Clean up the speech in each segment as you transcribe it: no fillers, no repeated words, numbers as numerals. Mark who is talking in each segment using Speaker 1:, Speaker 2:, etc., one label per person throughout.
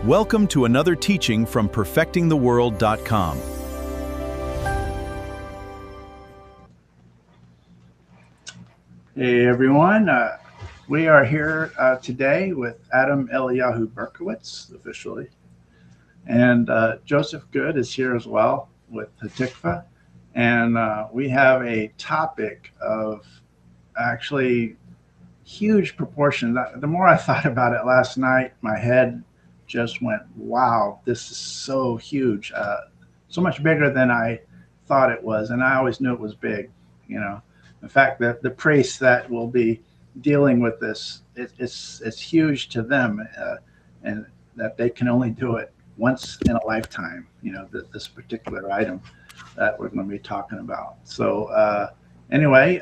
Speaker 1: Welcome to another teaching from perfectingtheworld.com.
Speaker 2: Hey everyone, we are here today with Adam Eliyahu Berkowitz, officially, and Joseph Good is here as well with Hatikva, and we have a topic of actually huge proportions. The more I thought about it last night, my head just went, wow, this is so huge, so much bigger than I thought it was, and I always knew it was big, you know. In fact, the priest that will be dealing with this, it's huge to them, and that they can only do it once in a lifetime, you know, this particular item that we're going to be talking about. So anyway,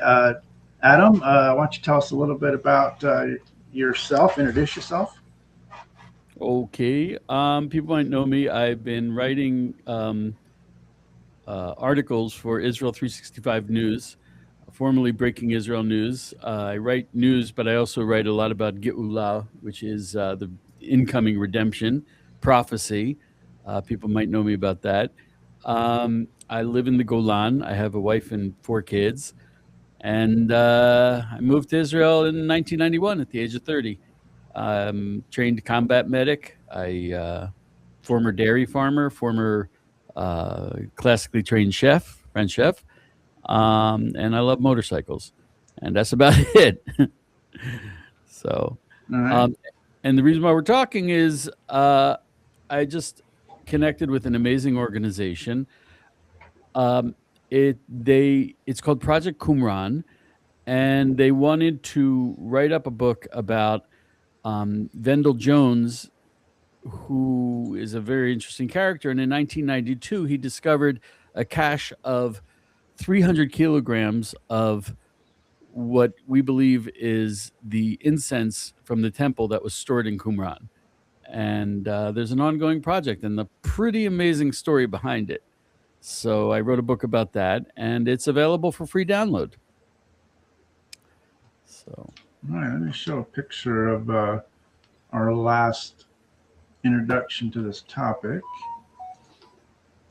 Speaker 2: Adam, why don't you tell us a little bit about yourself, introduce yourself.
Speaker 3: Okay. People might know me. I've been writing articles for Israel 365 News, formerly Breaking Israel News. I write news, but I also write a lot about Geulah, which is the incoming redemption prophecy. People might know me about that. I live in the Golan. I have a wife and 4 kids. And I moved to Israel in 1991 at the age of 30. Trained combat medic. I former dairy farmer, former classically trained chef, French chef, and I love motorcycles, and that's about it. So,
Speaker 2: Right.
Speaker 3: And the reason why we're talking is I just connected with an amazing organization. It's called Project Qumran, and they wanted to write up a book about Vendell Jones, who is a very interesting character. And in 1992, he discovered a cache of 300 kilograms of what we believe is the incense from the temple that was stored in Qumran. And there's an ongoing project and a pretty amazing story behind it. So I wrote a book about that, and it's available for free download. So,
Speaker 2: All right, let me show a picture of our last introduction to this topic.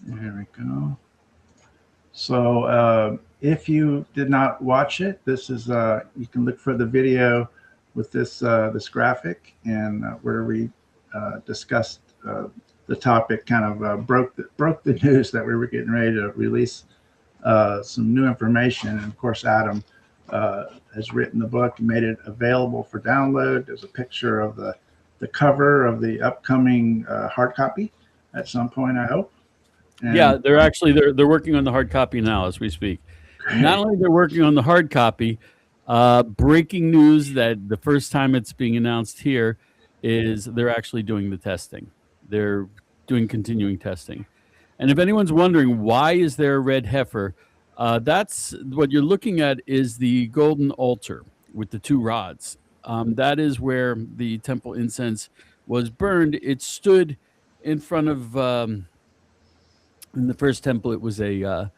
Speaker 2: There we go. So if you did not watch it, this is you can look for the video with this this graphic, and where we discussed the topic, kind of broke the news that we were getting ready to release some new information. And of course, Adam has written the book and made it available for download. There's a picture of the cover of the upcoming hard copy at some point, I hope. And
Speaker 3: yeah, they're working on the hard copy now as we speak.
Speaker 2: great.
Speaker 3: Not only they're working on the hard copy, breaking news that the first time it's being announced here is they're actually doing the testing. They're doing continuing testing. And if anyone's wondering why is there a red heifer, that's what you're looking at is the golden altar with the 2 rods. That is where the temple incense was burned. It stood in front of in the first temple. It was a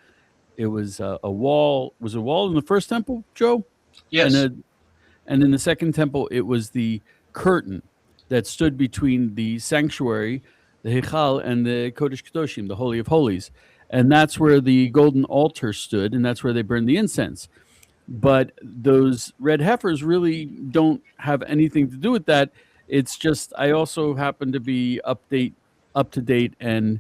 Speaker 3: wall. Was a wall in the first temple, Joe?
Speaker 4: Yes.
Speaker 3: And in the second temple, it was the curtain that stood between the sanctuary, the Heichal, and the Kodesh Kedoshim, the Holy of Holies. And that's where the golden altar stood, and that's where they burned the incense. But those red heifers really don't have anything to do with that. It's just I also happen to be up to date and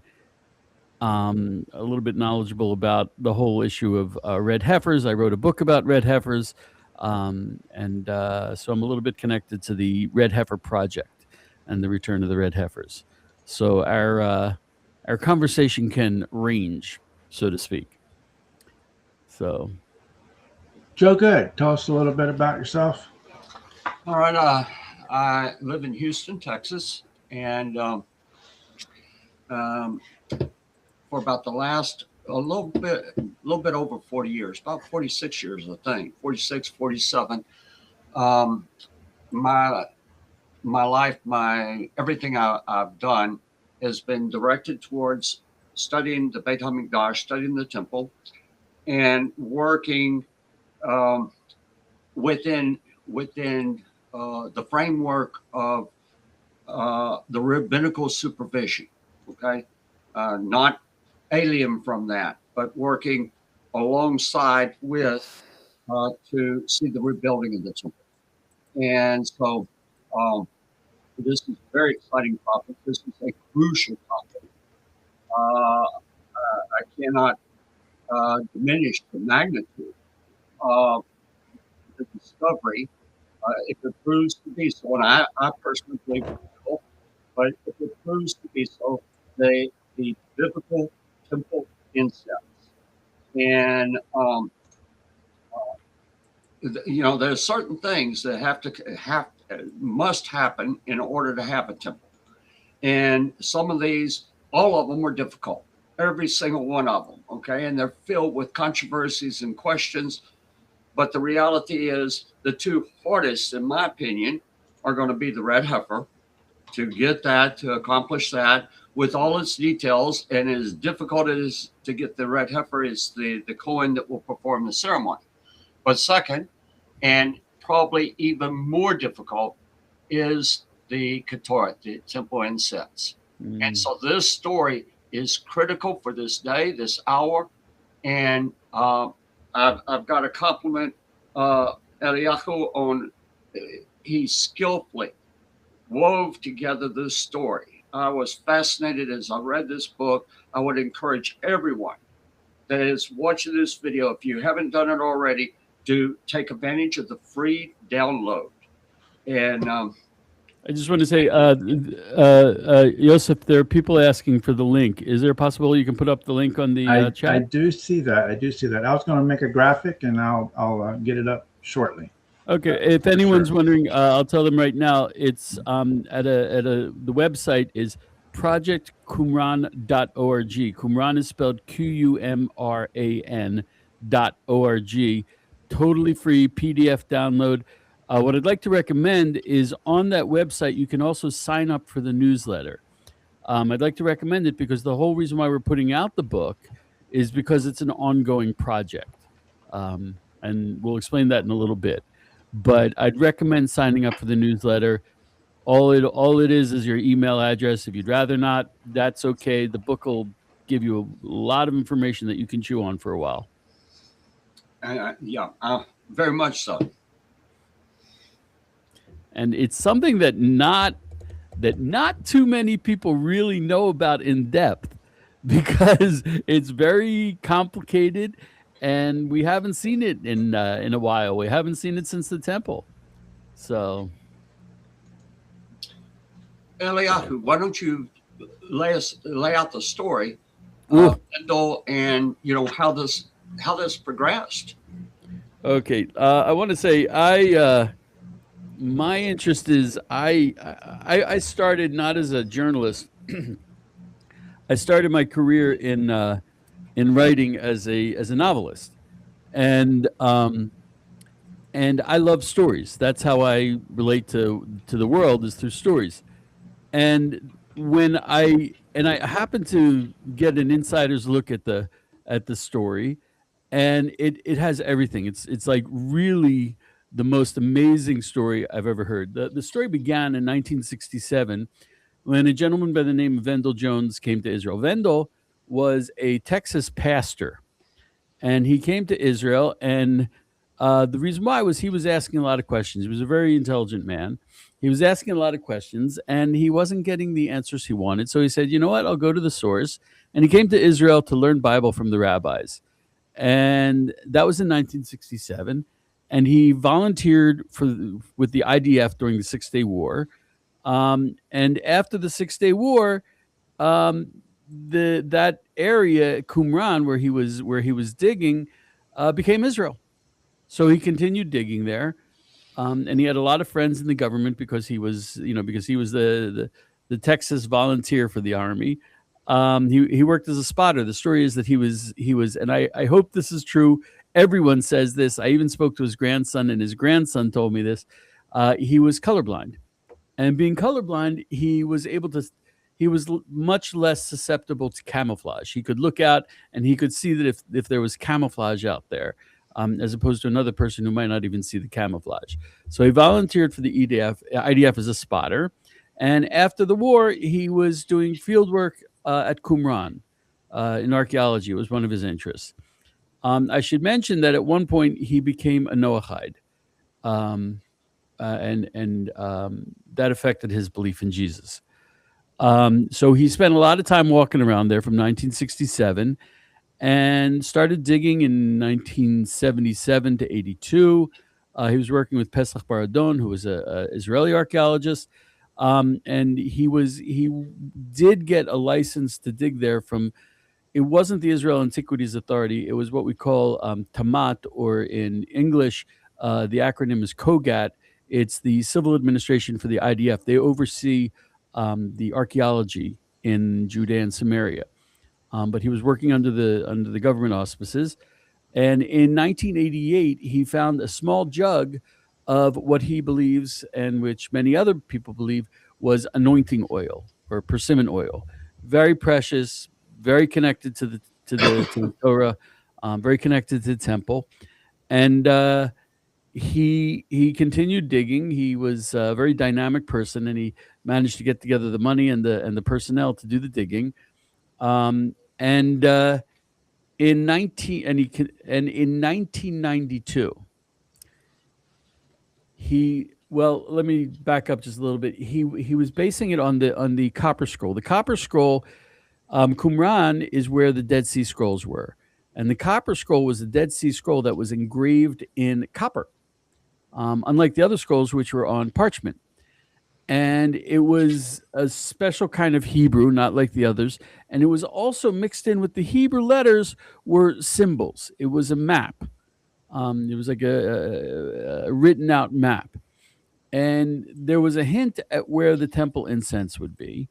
Speaker 3: a little bit knowledgeable about the whole issue of red heifers. I wrote a book about red heifers, so I'm a little bit connected to the Red Heifer Project and the return of the red heifers. So our conversation can range, so to speak. So,
Speaker 2: Joe Good, tell us a little bit about yourself.
Speaker 4: All right. I live in Houston, Texas, and for about the last a little bit over 40 years, about 46 years, I think, 46, 47. My life, everything I've done has been directed towards studying the Beit HaMikdash, studying the temple, and working within the framework of the rabbinical supervision, okay? Not alien from that, but working alongside with to see the rebuilding of the temple. And so this is a very exciting topic. This is a crucial topic. I cannot diminish the magnitude of the discovery if it proves to be so. And I personally believe it will, but if it proves to be so, the biblical temple incense. And there's certain things that must happen in order to have a temple. And some of these, all of them are difficult, every single one of them, okay? And they're filled with controversies and questions. But the reality is the two hardest, in my opinion, are going to be the red heifer, to accomplish that with all its details. And as difficult it is to get the red heifer is the Kohen that will perform the ceremony. But second, and probably even more difficult, is the Ketoret, the temple incense. And so this story is critical for this day, this hour. And I've got to compliment Eliyahu on he skillfully wove together this story. I was fascinated as I read this book. I would encourage everyone that is watching this video, if you haven't done it already, to take advantage of the free download. And
Speaker 3: I just want to say, Yosef, there are people asking for the link. Is there possible you can put up the link on the chat?
Speaker 2: I do see that. I was going to make a graphic, and I'll get it up shortly.
Speaker 3: Okay. If anyone's wondering, I'll tell them right now. It's the website is projectqumran.org. Qumran is spelled QUMRAN.org. Totally free PDF download. What I'd like to recommend is on that website, you can also sign up for the newsletter. I'd like to recommend it because the whole reason why we're putting out the book is because it's an ongoing project. And we'll explain that in a little bit. But I'd recommend signing up for the newsletter. All it is your email address. If you'd rather not, that's okay. The book will give you a lot of information that you can chew on for a while.
Speaker 4: Very much so.
Speaker 3: And it's something that not too many people really know about in depth because it's very complicated, and we haven't seen it in a while. We haven't seen it since the temple. So,
Speaker 4: Eliyahu, why don't you lay out the story of Mendel and how this progressed?
Speaker 3: Okay, I want to say my interest is I started not as a journalist. I started my career in writing as a novelist, and I love stories. That's how I relate to the world, is through stories. And when I happened to get an insider's look at the story, and it has everything. It's like really the most amazing story I've ever heard. The story began in 1967 when a gentleman by the name of Wendell Jones came to Israel. Wendell was a Texas pastor, and he came to Israel, and the reason why was he was asking a lot of questions. He was a very intelligent man. He was asking a lot of questions, and he wasn't getting the answers he wanted. So he said, you know what, I'll go to the source. And he came to Israel to learn Bible from the rabbis. And that was in 1967. And he volunteered with the IDF during the 6-Day War. And after the 6-Day War, that area, Qumran, where he was digging, became Israel. So he continued digging there. And he had a lot of friends in the government because he was the Texas volunteer for the army. He worked as a spotter. The story is that he was, and I hope this is true. Everyone says this. I even spoke to his grandson, and his grandson told me this. He was colorblind, and being colorblind, he was much less susceptible to camouflage. He could look out and he could see that if there was camouflage out there, as opposed to another person who might not even see the camouflage. So he volunteered for the IDF as a spotter. And after the war, he was doing field work at Qumran in archaeology. It was one of his interests. I should mention that at one point he became a Noahide, and that affected his belief in Jesus. So he spent a lot of time walking around there from 1967 and started digging in 1977 to 82. He was working with Pesach Baradon, who was an Israeli archaeologist. And he did get a license to dig there from, it wasn't the Israel Antiquities Authority. It was what we call Tamat, or in English, the acronym is COGAT. It's the civil administration for the IDF. They oversee the archaeology in Judea and Samaria. But he was working under the government auspices. And in 1988, he found a small jug of what he believes, and which many other people believe, was anointing oil or persimmon oil. Very precious, very connected to the Torah, very connected to the temple. And he continued digging. He was a very dynamic person, and he managed to get together the money and the personnel to do the digging. In 1992, let me back up just a little bit. He was basing it on the Copper Scroll. The Copper Scroll, Qumran, is where the Dead Sea Scrolls were, and the Copper Scroll was a Dead Sea Scroll that was engraved in copper, unlike the other scrolls, which were on parchment. And it was a special kind of Hebrew, not like the others. And it was also mixed in with the Hebrew letters were symbols. It was a map. It was like a written out map. And there was a hint at where the temple incense would be.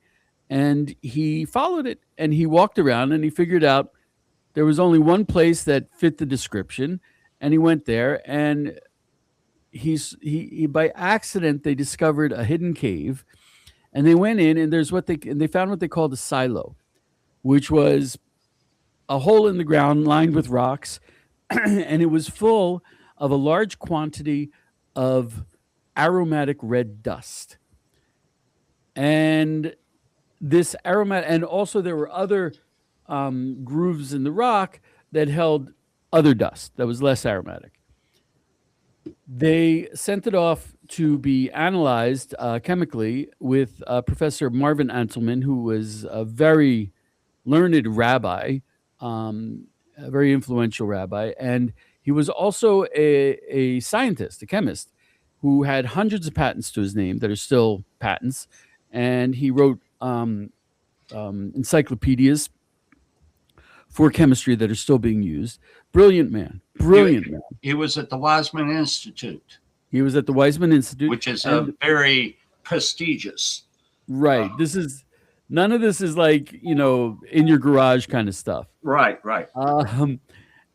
Speaker 3: And he followed it, and he walked around, and he figured out there was only one place that fit the description. And he went there, and he by accident they discovered a hidden cave, and they went in, and they found what they called a silo, which was a hole in the ground lined with rocks, and it was full of a large quantity of aromatic red dust. And this aromatic, and also there were other grooves in the rock that held other dust that was less aromatic. They sent it off to be analyzed chemically with Professor Marvin Anselman, who was a very learned rabbi, a very influential rabbi. And he was also a scientist, a chemist, who had hundreds of patents to his name that are still patents. And he wrote encyclopedias for chemistry that are still being used. Brilliant man.
Speaker 4: He was at the Wiseman Institute.
Speaker 3: Which
Speaker 4: is very prestigious.
Speaker 3: Right. None of this is like, in your garage kind of stuff.
Speaker 4: Right.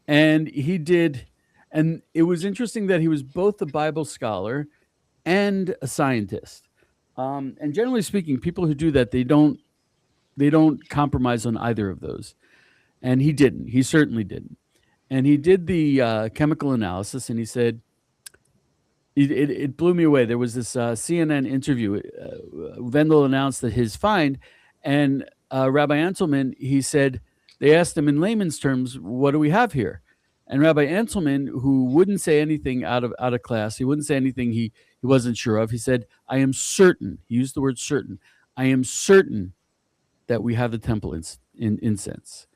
Speaker 3: And he did, and it was interesting that he was both a Bible scholar and a scientist. And generally speaking, people who do that, they don't compromise on either of those. And he didn't. He certainly didn't. And he did the chemical analysis, and he said, it blew me away. There was this CNN interview. Wendell announced that his find, and Rabbi Anselman, he said, they asked him in layman's terms, what do we have here? And Rabbi Anselman, who wouldn't say anything out of class, he wouldn't say anything he wasn't sure of. He said, I am certain, he used the word certain, I am certain that we have the temple incense,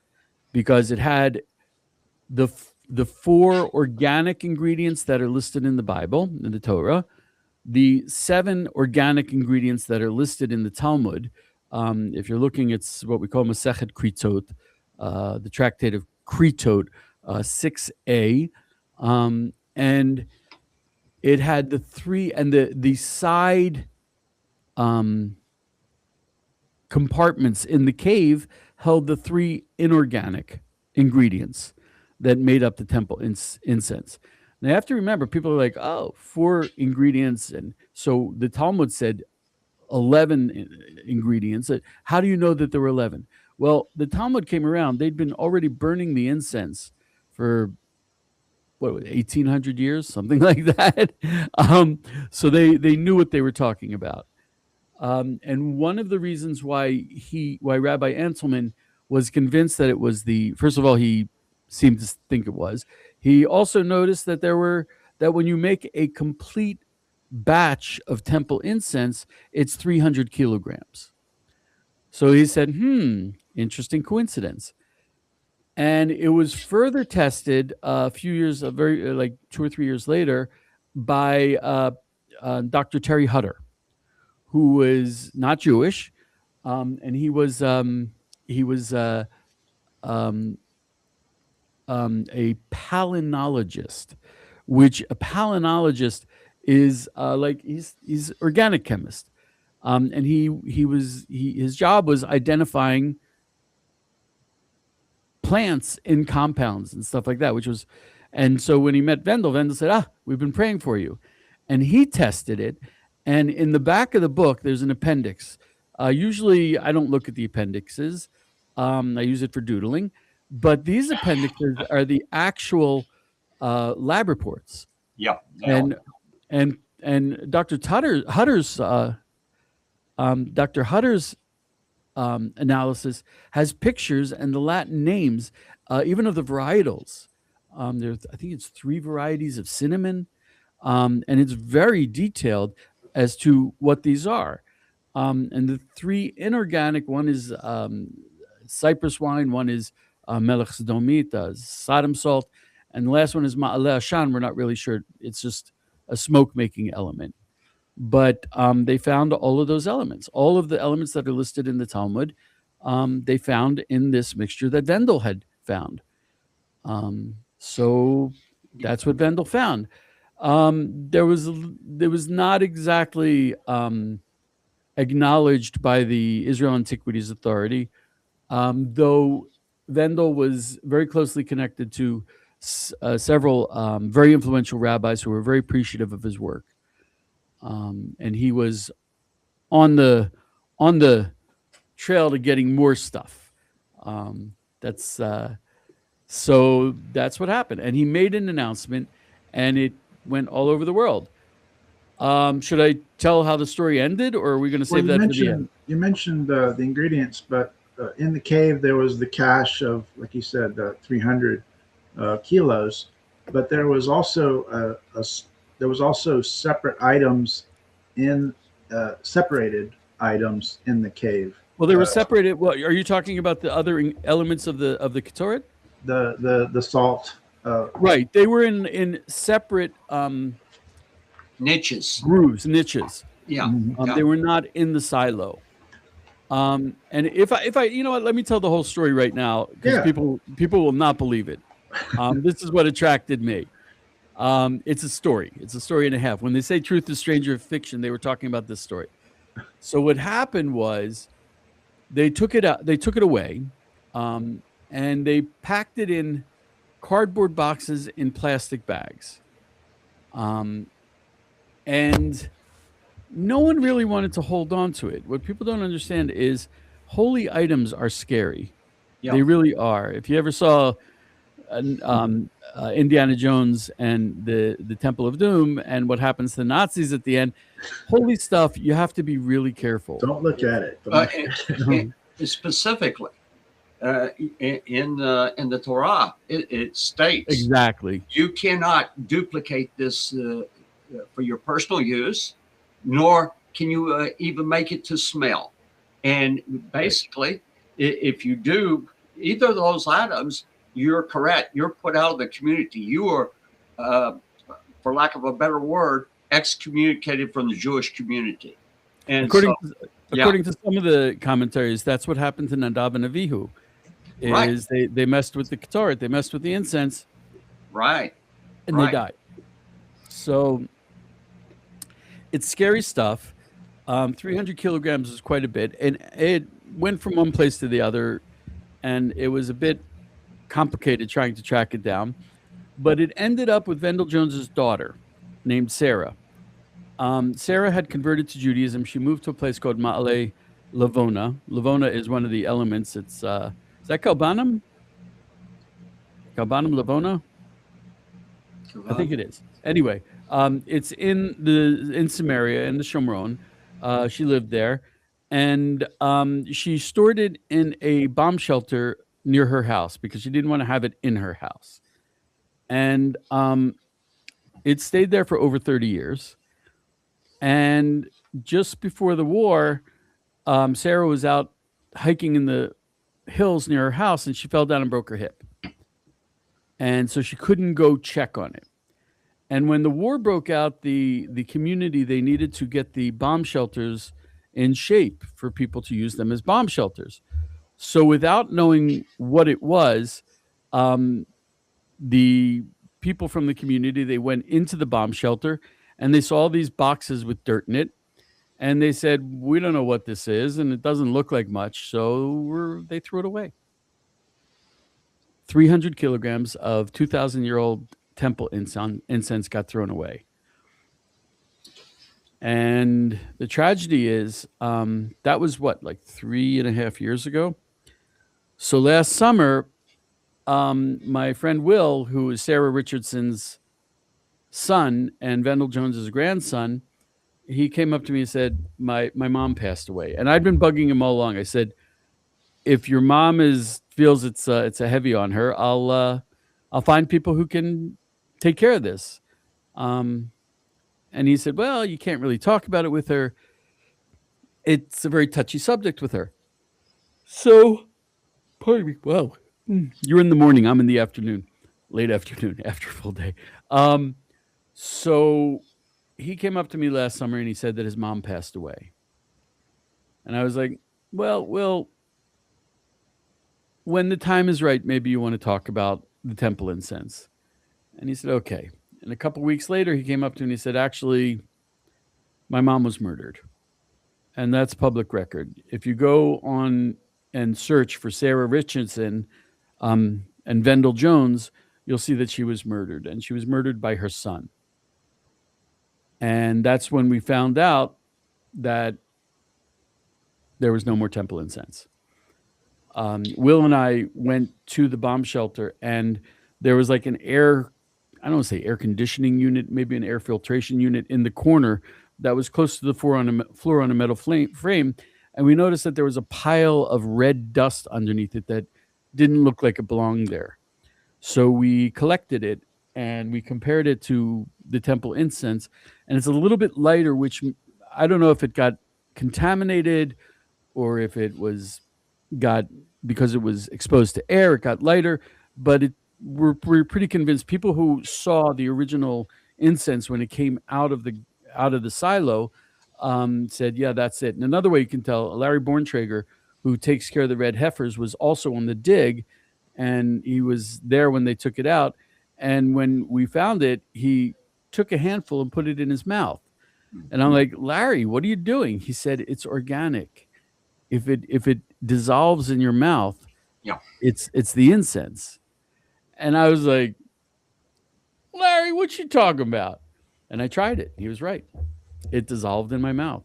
Speaker 3: because it had the 4 organic ingredients that are listed in the Bible, in the Torah, the 7 organic ingredients that are listed in the Talmud. If you're looking, it's what we call Masechet Kritot, the Tractate of Kritot, 6a, and it had the 3 and the side compartments in the cave held the 3 inorganic ingredients that made up the temple incense. Now you have to remember, people are like, 4 ingredients, and so the Talmud said 11 ingredients. How do you know that there were 11? Well, the Talmud came around. They'd been already burning the incense for 1,800 years, something like that. So they knew what they were talking about. And one of the reasons why Rabbi Anselman was convinced that it was first of all, he seemed to think it was. He also noticed that that when you make a complete batch of temple incense, it's 300 kilograms. So he said, interesting coincidence. And it was further tested a few years, like 2 or 3 years later, by Dr. Terry Hutter, who was not Jewish, and he was um, a palinologist, which a palinologist is like he's organic chemist, and his job was identifying plants in compounds and stuff like that, and so when he met Wendell said, we've been praying for you. And he tested it. And in the back of the book, there's an appendix. Usually I don't look at the appendixes. I use it for doodling, but these appendixes are the actual lab reports.
Speaker 4: Yeah.
Speaker 3: And Dr. Hutter's analysis has pictures and the Latin names, even of the varietals. I think it's 3 varieties of cinnamon, and it's very detailed as to what these are. And the 3 inorganic, one is cypress wine, one is melech sdomit, Sodom salt, and the last one is ma'aleh ashan. We're not really sure. It's just a smoke-making element. But they found all of those elements. All of the elements that are listed in the Talmud, they found in this mixture that Wendell had found. So that's what Wendell found. There was not exactly acknowledged by the Israel Antiquities Authority, though Wendell was very closely connected to several very influential rabbis who were very appreciative of his work. And he was on the trail to getting more stuff. So that's what happened. And he made an announcement, and it went all over the world. Should I tell how the story ended, or are we going to save that to the end?
Speaker 2: You mentioned the ingredients, but in the cave there was the cache of, like you said, 300 kilos. But there was also separate items separated items in the cave.
Speaker 3: Well, they were separated. What are you talking about? The other elements of the Ketoret?
Speaker 2: The salt.
Speaker 3: Right. They were in separate
Speaker 4: niches.
Speaker 3: Niches.
Speaker 4: Yeah.
Speaker 3: They were not in the silo. And if I, you know what, let me tell the whole story right now, because people will not believe it. This is what attracted me. It's a story. It's a story and a half. When they say truth is stranger fiction, they were talking about this story. So what happened was they took it out. They took it away, and they packed it in cardboard boxes in plastic bags. And no one really wanted to hold on to it. What people don't understand is holy items are scary. Yeah. They really are. If you ever saw Indiana Jones and the Temple of Doom and what happens to the Nazis at the end, holy stuff, you have to be really careful.
Speaker 2: Don't look at it.
Speaker 4: Specifically, in the Torah, it states
Speaker 3: exactly
Speaker 4: you cannot duplicate this for your personal use, nor can you even make it to smell. And basically, if you do either of those items, you're correct. You're put out of the community. You are, for lack of a better word, excommunicated from the Jewish community. And according
Speaker 3: to some of the commentaries, that's what happened to Nadav and Avihu. They messed with the Ketoret, they messed with the incense,
Speaker 4: right,
Speaker 3: and they died. So it's scary stuff. 300 kilograms is quite a bit, and it went from one place to the other, and it was a bit complicated trying to track it down. But it ended up with Wendell Jones's daughter, named Sarah. Sarah had converted to Judaism. She moved to a place called Ma'ale Lavona. Lavona is one of the elements. It's is that Kalbanim? Kalbanim Lavona? I think it is. Anyway, it's in Samaria, in the Shomron. She lived there, and she stored it in a bomb shelter near her house because she didn't want to have it in her house. And it stayed there for over 30 years. And just before the war, Sarah was out hiking in the hills near her house, and she fell down and broke her hip. And so she couldn't go check on it. And when the war broke out, the community, they needed to get the bomb shelters in shape for people to use them as bomb shelters. So without knowing what it was, the people from the community, they went into the bomb shelter and they saw these boxes with dirt in it. And they said, we don't know what this is, and it doesn't look like much. So they threw it away. 300 kilograms of 2,000-year-old temple incense got thrown away. And the tragedy is that was like 3.5 years ago. So last summer, my friend Will, who is Sarah Richardson's son and Vendel Jones's grandson, he came up to me and said, my mom passed away. And I'd been bugging him all along. I said, if your mom feels it's a heavy on her, I'll find people who can take care of this. And he said, well, you can't really talk about it with her. It's a very touchy subject with her. So, pardon me. Well, you're in the morning. I'm in the afternoon, late afternoon, after a full day. So he came up to me last summer and he said that his mom passed away. And I was like, well, when the time is right, maybe you want to talk about the temple incense. And he said, okay. And a couple weeks later, he came up to me and he said, actually, my mom was murdered. And that's public record. If you go on and search for Sarah Richardson and Vendel Jones, you'll see that she was murdered. And she was murdered by her son. And that's when we found out that there was no more temple incense. Will and I went to the bomb shelter, and there was like an I don't want to say air conditioning unit, maybe an air filtration unit in the corner that was close to the floor on a metal frame. And we noticed that there was a pile of red dust underneath it that didn't look like it belonged there. So we collected it and we compared it to the temple incense, and it's a little bit lighter, which I don't know if it got contaminated or if it got because it was exposed to air, it got lighter, but we're pretty convinced. People who saw the original incense when it came out of the silo said, yeah, that's it. And another way you can tell, Larry Borntrager, who takes care of the red heifers, was also on the dig, and he was there when they took it out. And when we found it, he took a handful and put it in his mouth. And I'm like, Larry, what are you doing? He said, it's organic. If it dissolves in your mouth,
Speaker 4: yeah,
Speaker 3: it's the incense. And I was like, Larry, what you talking about? And I tried it. He was right. It dissolved in my mouth.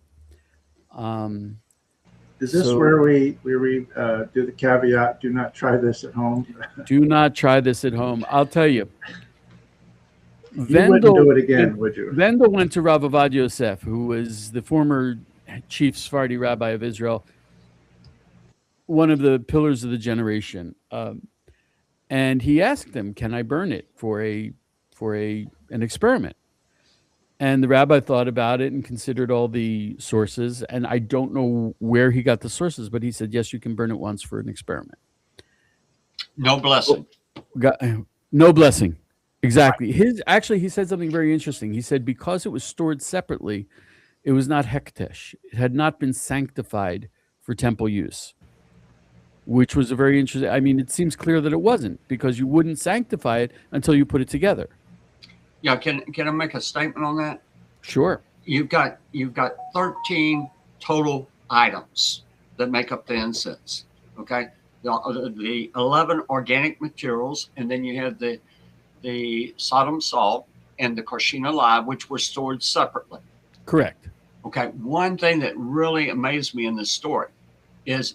Speaker 2: Is this where we do the caveat, do not try this at home?
Speaker 3: Do not try this at home. I'll tell you.
Speaker 2: You wouldn't do it again, would you?
Speaker 3: Vendel went to Rav Avad Yosef, who was the former chief Sephardi rabbi of Israel, one of the pillars of the generation. And he asked him, can I burn it for an experiment? And the rabbi thought about it and considered all the sources. And I don't know where he got the sources, but he said, yes, you can burn it once for an experiment.
Speaker 4: No blessing.
Speaker 3: No blessing. Exactly. He said something very interesting. He said, because it was stored separately, it was not hektesh. It had not been sanctified for temple use, which was a very interesting. I mean, it seems clear that it wasn't, because you wouldn't sanctify it until you put it together.
Speaker 4: Yeah, can I make a statement on that?
Speaker 3: Sure.
Speaker 4: You've got 13 total items that make up the incense. Okay, the 11 organic materials, and then you have the Sodom salt and the Koshina lye, which were stored separately.
Speaker 3: Correct.
Speaker 4: Okay, one thing that really amazed me in this story is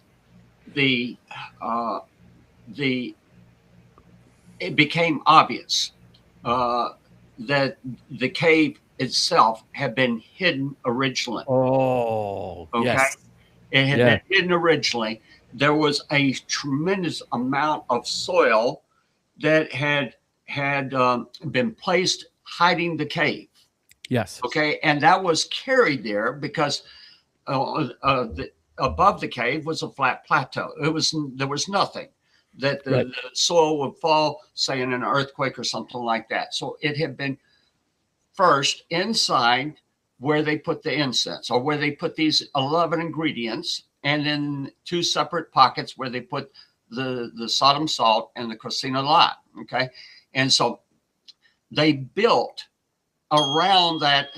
Speaker 4: it became obvious that the cave itself had been hidden originally.
Speaker 3: Oh,
Speaker 4: Okay.
Speaker 3: yes.
Speaker 4: It had
Speaker 3: Yeah.
Speaker 4: been hidden originally. There was a tremendous amount of soil that had been placed hiding the cave.
Speaker 3: Yes.
Speaker 4: Okay, and that was carried there because above the cave was a flat plateau. There was nothing that
Speaker 3: Right.
Speaker 4: the soil would fall, say in an earthquake or something like that. So it had been first inside where they put the incense, or where they put these 11 ingredients, and then 2 separate pockets where they put the Sodom salt and the Cocina lot. Okay, and so they built around that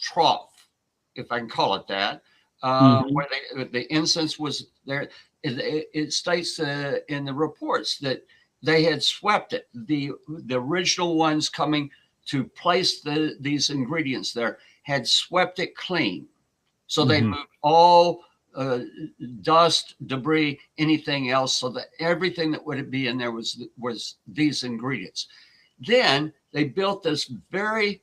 Speaker 4: trough, if I can call it that, where the incense was there. It states in the reports that they had swept it. The original ones coming to place these ingredients there had swept it clean. So they moved all dust, debris, anything else, so that everything that would be in there was these ingredients. Then they built this very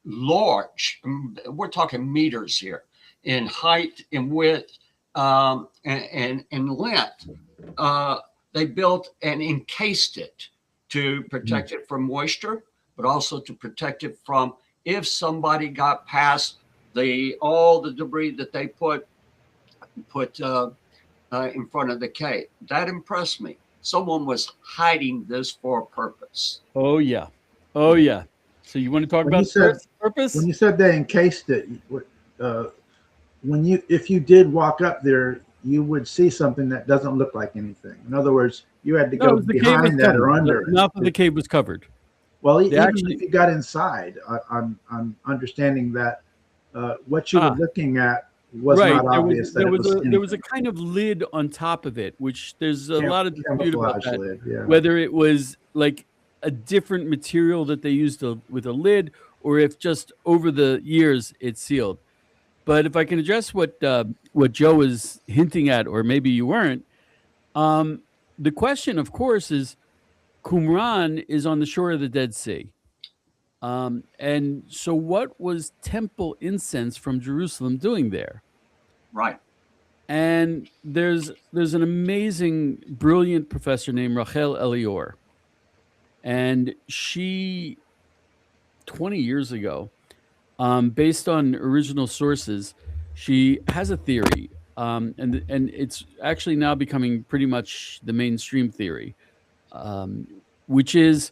Speaker 4: large, we're talking meters here, in height, in width, and length. They built and encased it to protect it from moisture, but also to protect it from, if somebody got past all the debris that they put in front of the cave. That impressed me. Someone was hiding this for a purpose.
Speaker 3: Oh yeah. Oh yeah. So you want to talk about purpose?
Speaker 2: When you said they encased it, if you did walk up there, you would see something that doesn't look like anything. In other words, you had to go behind that or under.
Speaker 3: The mouth of the cave was covered.
Speaker 2: Well, even if you got inside, I'm understanding that what you were looking at was not obvious.
Speaker 3: There was a kind of lid on top of it, which there's a lot of dispute about that.
Speaker 2: Lid, yeah.
Speaker 3: Whether it was like a different material that they used with a lid, or if just over the years it's sealed. But if I can address what Joe was hinting at, or maybe you weren't, the question, of course, is Qumran is on the shore of the Dead Sea. And so what was temple incense from Jerusalem doing there?
Speaker 4: Right.
Speaker 3: And there's an amazing, brilliant professor named Rachel Elior. And she, 20 years ago, based on original sources, she has a theory. And it's actually now becoming pretty much the mainstream theory, which is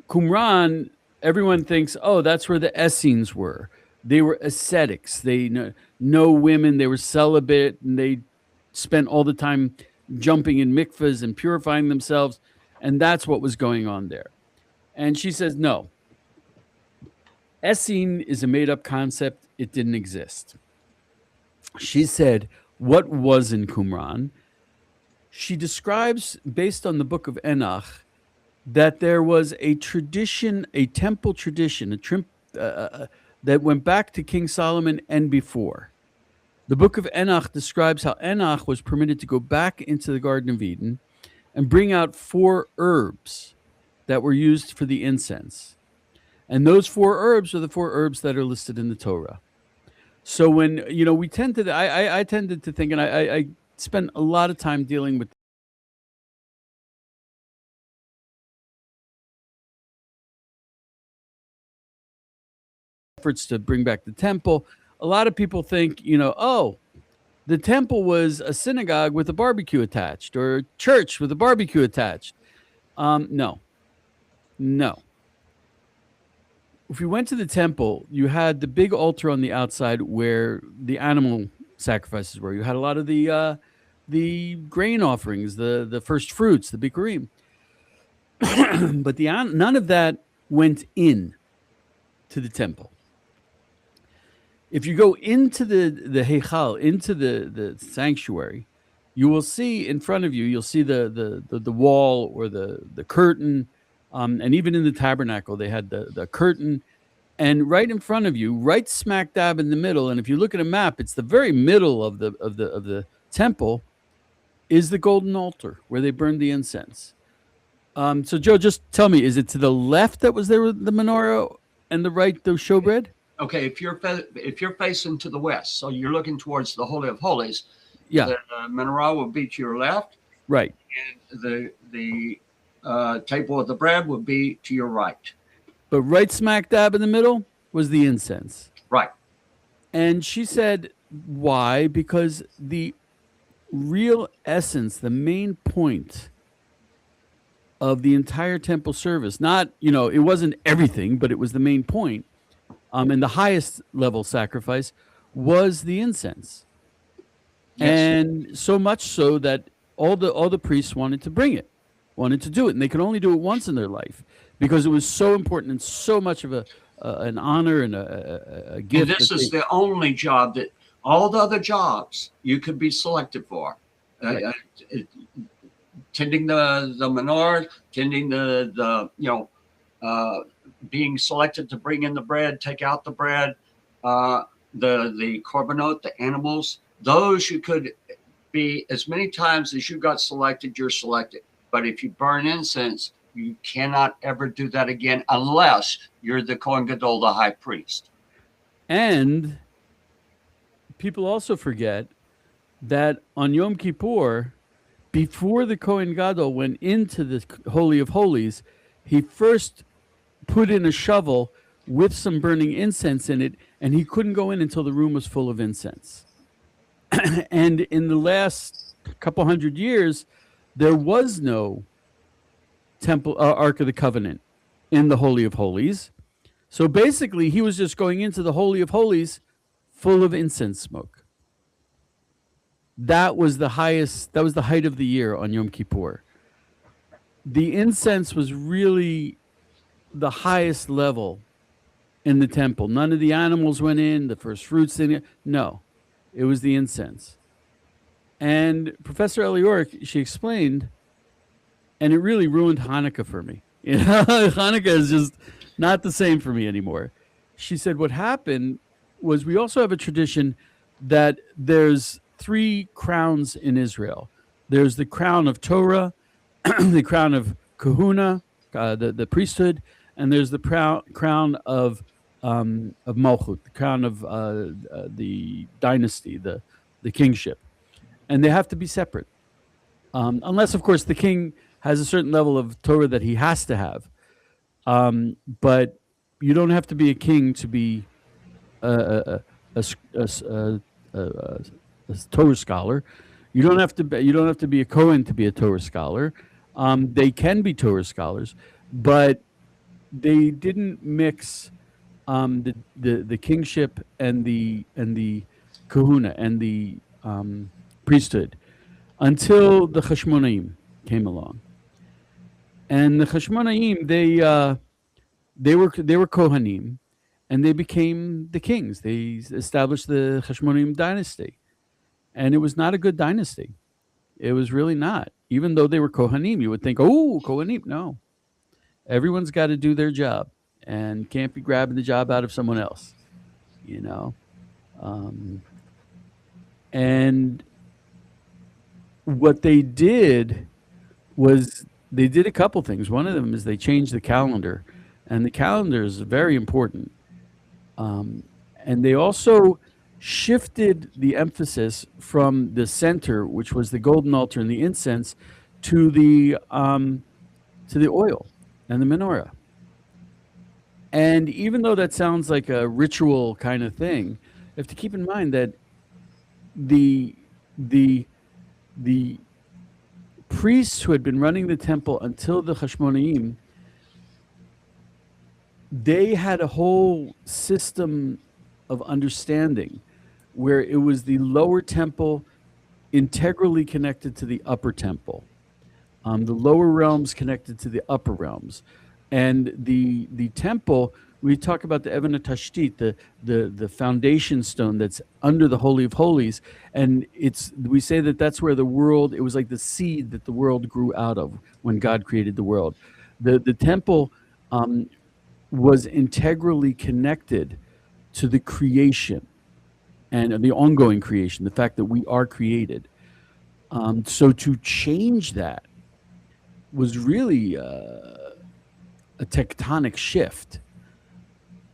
Speaker 3: Qumran. Everyone thinks, oh, that's where the Essenes were. They were ascetics. They no women. They were celibate, and they spent all the time jumping in mikvahs and purifying themselves, and that's what was going on there. And she says, no. Essene is a made-up concept. It didn't exist. She said, what was in Qumran? She describes, based on the book of Enoch, that there was a tradition, a temple tradition, that went back to King Solomon and before. The book of Enoch describes how Enoch was permitted to go back into the Garden of Eden and bring out 4 herbs that were used for the incense. And those 4 herbs are the 4 herbs that are listed in the Torah. So when, we tend to, I tended to think, and I spent a lot of time dealing with efforts to bring back the temple. A lot of people think, oh, the temple was a synagogue with a barbecue attached, or a church with a barbecue attached. No. If you went to the temple, you had the big altar on the outside where the animal sacrifices were. You had a lot of the grain offerings, the first fruits, the bikurim. But none of that went in to the temple. If you go into the heichal, into the sanctuary, you will see in front of you, you'll see the wall or the curtain, and even in the tabernacle, they had the curtain, and right in front of you, right smack dab in the middle. And if you look at a map, it's the very middle of the temple, is the golden altar where they burned the incense. So Joe, just tell me, is it to the left that was there with the menorah and the right the showbread?
Speaker 4: Okay, if you're facing to the west, so you're looking towards the Holy of Holies,
Speaker 3: Yeah,
Speaker 4: the menorah will be to your left,
Speaker 3: right.
Speaker 4: and the table of the bread would be to your right.
Speaker 3: But right smack dab in the middle was the incense.
Speaker 4: Right.
Speaker 3: And she said, why? Because the real essence, the main point of the entire temple service, not, it wasn't everything, but it was the main point, and the highest level sacrifice was the incense.
Speaker 4: Yes.
Speaker 3: And so much so that all the priests wanted to bring it, wanted to do it, and they could only do it once in their life because it was so important and so much of an honor and a gift.
Speaker 4: And this is the only job that all the other jobs you could be selected for.
Speaker 3: Right.
Speaker 4: Tending the menorah, tending being selected to bring in the bread, take out the bread, the korbanot, the animals. Those you could be as many times as you got selected, you're selected. But if you burn incense, you cannot ever do that again unless you're the Kohen Gadol, the high priest.
Speaker 3: And people also forget that on Yom Kippur, before the Kohen Gadol went into the Holy of Holies, he first put in a shovel with some burning incense in it, and he couldn't go in until the room was full of incense. And in the last couple hundred years, there was no temple Ark of the Covenant in the Holy of Holies. So basically, he was just going into the Holy of Holies full of incense smoke. That was the highest, that was the height of the year on Yom Kippur. The incense was really the highest level in the temple. None of the animals went in, the first fruits didn't. No, it was the incense. And Professor Elioric, she explained, and it really ruined Hanukkah for me. Hanukkah is just not the same for me anymore. She said what happened was we also have a tradition that there's 3 crowns in Israel. There's the crown of Torah, the crown of Kahuna, the priesthood, and there's the crown of Malchut, the crown of the dynasty, the kingship. And they have to be separate. Unless, of course, the king has a certain level of Torah that he has to have. But you don't have to be a king to be a Torah scholar. You don't have to be a Kohen to be a Torah scholar. They can be Torah scholars, but they didn't mix the kingship and the kahuna and the priesthood until the Chashmonaim came along. And the Chashmonaim, they were Kohanim, and they became the kings. They established the Chashmonaim dynasty, and it was not a good dynasty. It was really not. Even though they were Kohanim, you would think, oh, Kohanim. No, everyone's got to do their job, and can't be grabbing the job out of someone else. And what they did was they did a couple things. One of them is they changed the calendar, and the calendar is very important. And they also shifted the emphasis from the center, which was the golden altar and the incense, to the oil and the menorah. And even though that sounds like a ritual kind of thing, you have to keep in mind that the priests who had been running the temple until the Chashmonaim, they had a whole system of understanding where it was the lower temple integrally connected to the upper temple, the lower realms connected to the upper realms. And the temple, we talk about the Even HaTashtit, the foundation stone that's under the Holy of Holies, and we say that that's where the world, it was like the seed that the world grew out of when God created the world. The temple was integrally connected to the creation and the ongoing creation, the fact that we are created. So to change that was really a tectonic shift.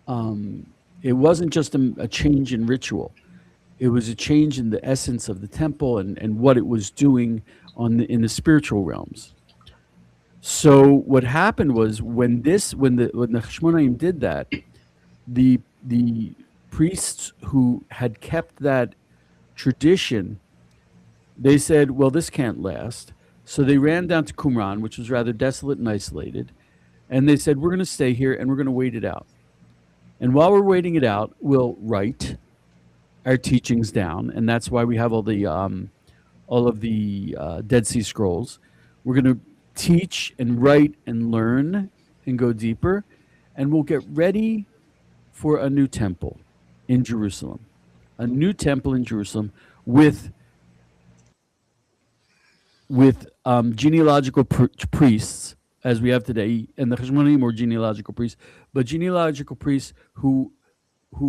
Speaker 3: It wasn't just a change in ritual. It was a change in the essence of the temple and what it was doing in the spiritual realms. So what happened was when the Hashmonaim did that, the priests who had kept that tradition, they said, well, this can't last. So they ran down to Qumran, which was rather desolate and isolated, and they said, we're going to stay here and we're going to wait it out. And while we're waiting it out, we'll write our teachings down, and that's why we have all of the Dead Sea Scrolls. We're going to teach and write and learn and go deeper, and we'll get ready for a new temple in Jerusalem, with genealogical priests as we have today, and the Chashmonaim were genealogical priests, but genealogical priests who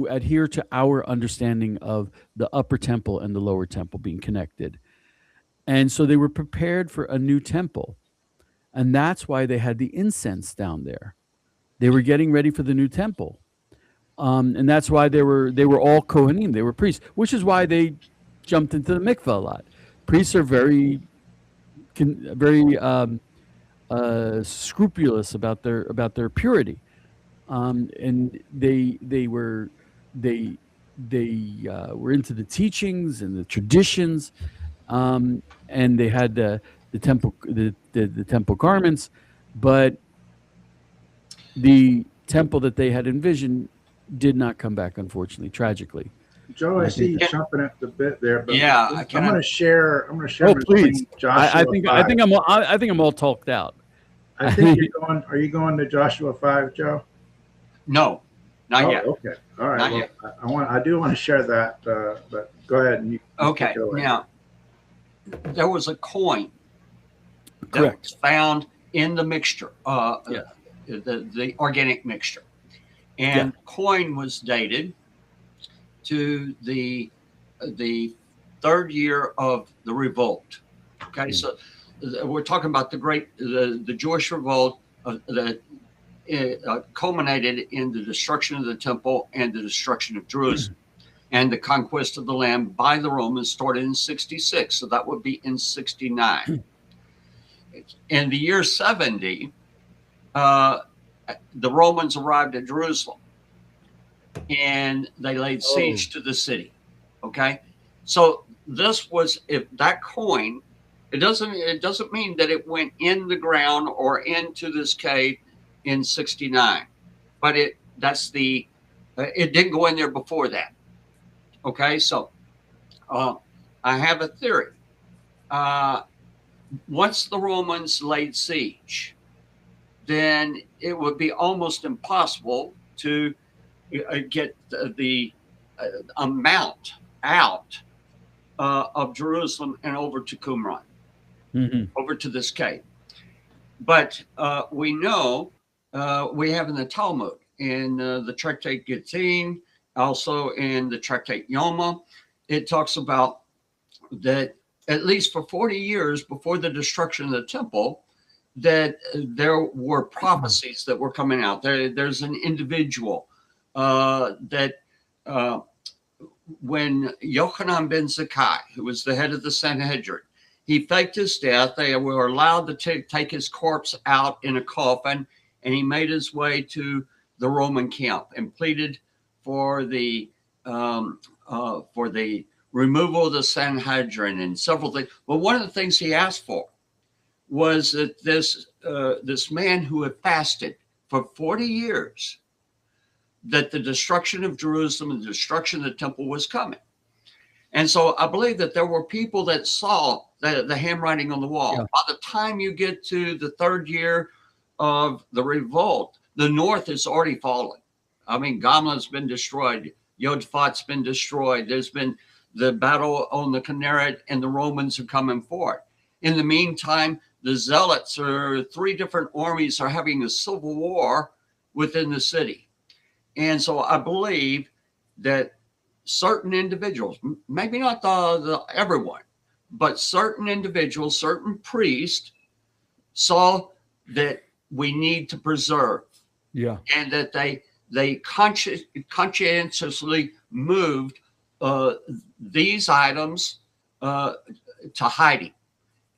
Speaker 3: adhere to our understanding of the upper temple and the lower temple being connected. And so they were prepared for a new temple. And that's why they had the incense down there. They were getting ready for the new temple. And that's why they were all Kohanim. They were priests, which is why they jumped into the mikveh a lot. Priests are very scrupulous about their purity. And they were into the teachings and the traditions, and they had the temple garments, but the temple that they had envisioned did not come back, unfortunately, tragically.
Speaker 2: Joe, I see you chomping at the bit there, but
Speaker 4: Yeah,
Speaker 2: I'm going to share.
Speaker 3: Oh,
Speaker 2: between
Speaker 3: please!
Speaker 2: Joshua
Speaker 3: I think I'm all talked out.
Speaker 2: I think you're going. Are you going to Joshua 5, Joe?
Speaker 4: No, not yet.
Speaker 2: Okay. All right.
Speaker 4: Not
Speaker 2: Well,
Speaker 4: yet.
Speaker 2: I do want to share that, but go ahead. And you
Speaker 4: Okay.
Speaker 2: go ahead.
Speaker 4: Now, there was a coin that
Speaker 3: Correct.
Speaker 4: was found in the mixture,
Speaker 3: Yeah.
Speaker 4: the organic mixture, and coin was dated to the third year of the revolt. Okay, so we're talking about the Jewish revolt that culminated in the destruction of the temple and the destruction of Jerusalem, and the conquest of the land by the Romans started in 66. So that would be in 69. In the year 70, the Romans arrived at Jerusalem, and they laid siege to the city. Okay, so this was, if that coin, it doesn't mean that it went in the ground or into this cave in 69, but it didn't go in there before that. Okay, so I have a theory. Once the Romans laid siege, then it would be almost impossible to get the amount out of Jerusalem and over to Qumran, over to this cave. But we know, we have in the Talmud, in the Tractate Gittin, also in the Tractate Yoma, it talks about that at least for 40 years before the destruction of the temple, that there were prophecies that were coming out. There's an individual that when Yochanan ben Zakkai, who was the head of the Sanhedrin, he faked his death. They were allowed to take his corpse out in a coffin, and he made his way to the Roman camp and pleaded for the removal of the Sanhedrin and several things. But one of the things he asked for was that this man who had fasted for 40 years, that the destruction of Jerusalem and the destruction of the temple was coming. And so I believe that there were people that saw the handwriting on the wall. Yeah. By the time you get to the third year of the revolt, the north is already fallen. I mean, Gamla's been destroyed. Yodfat's been destroyed. There's been the battle on the Kinneret, and the Romans are coming forward. In the meantime, the Zealots, or three different armies, are having a civil war within the city. And so I believe that certain individuals, maybe not everyone, but certain individuals, certain priests saw that we need to preserve, and that they conscientiously moved these items to hiding,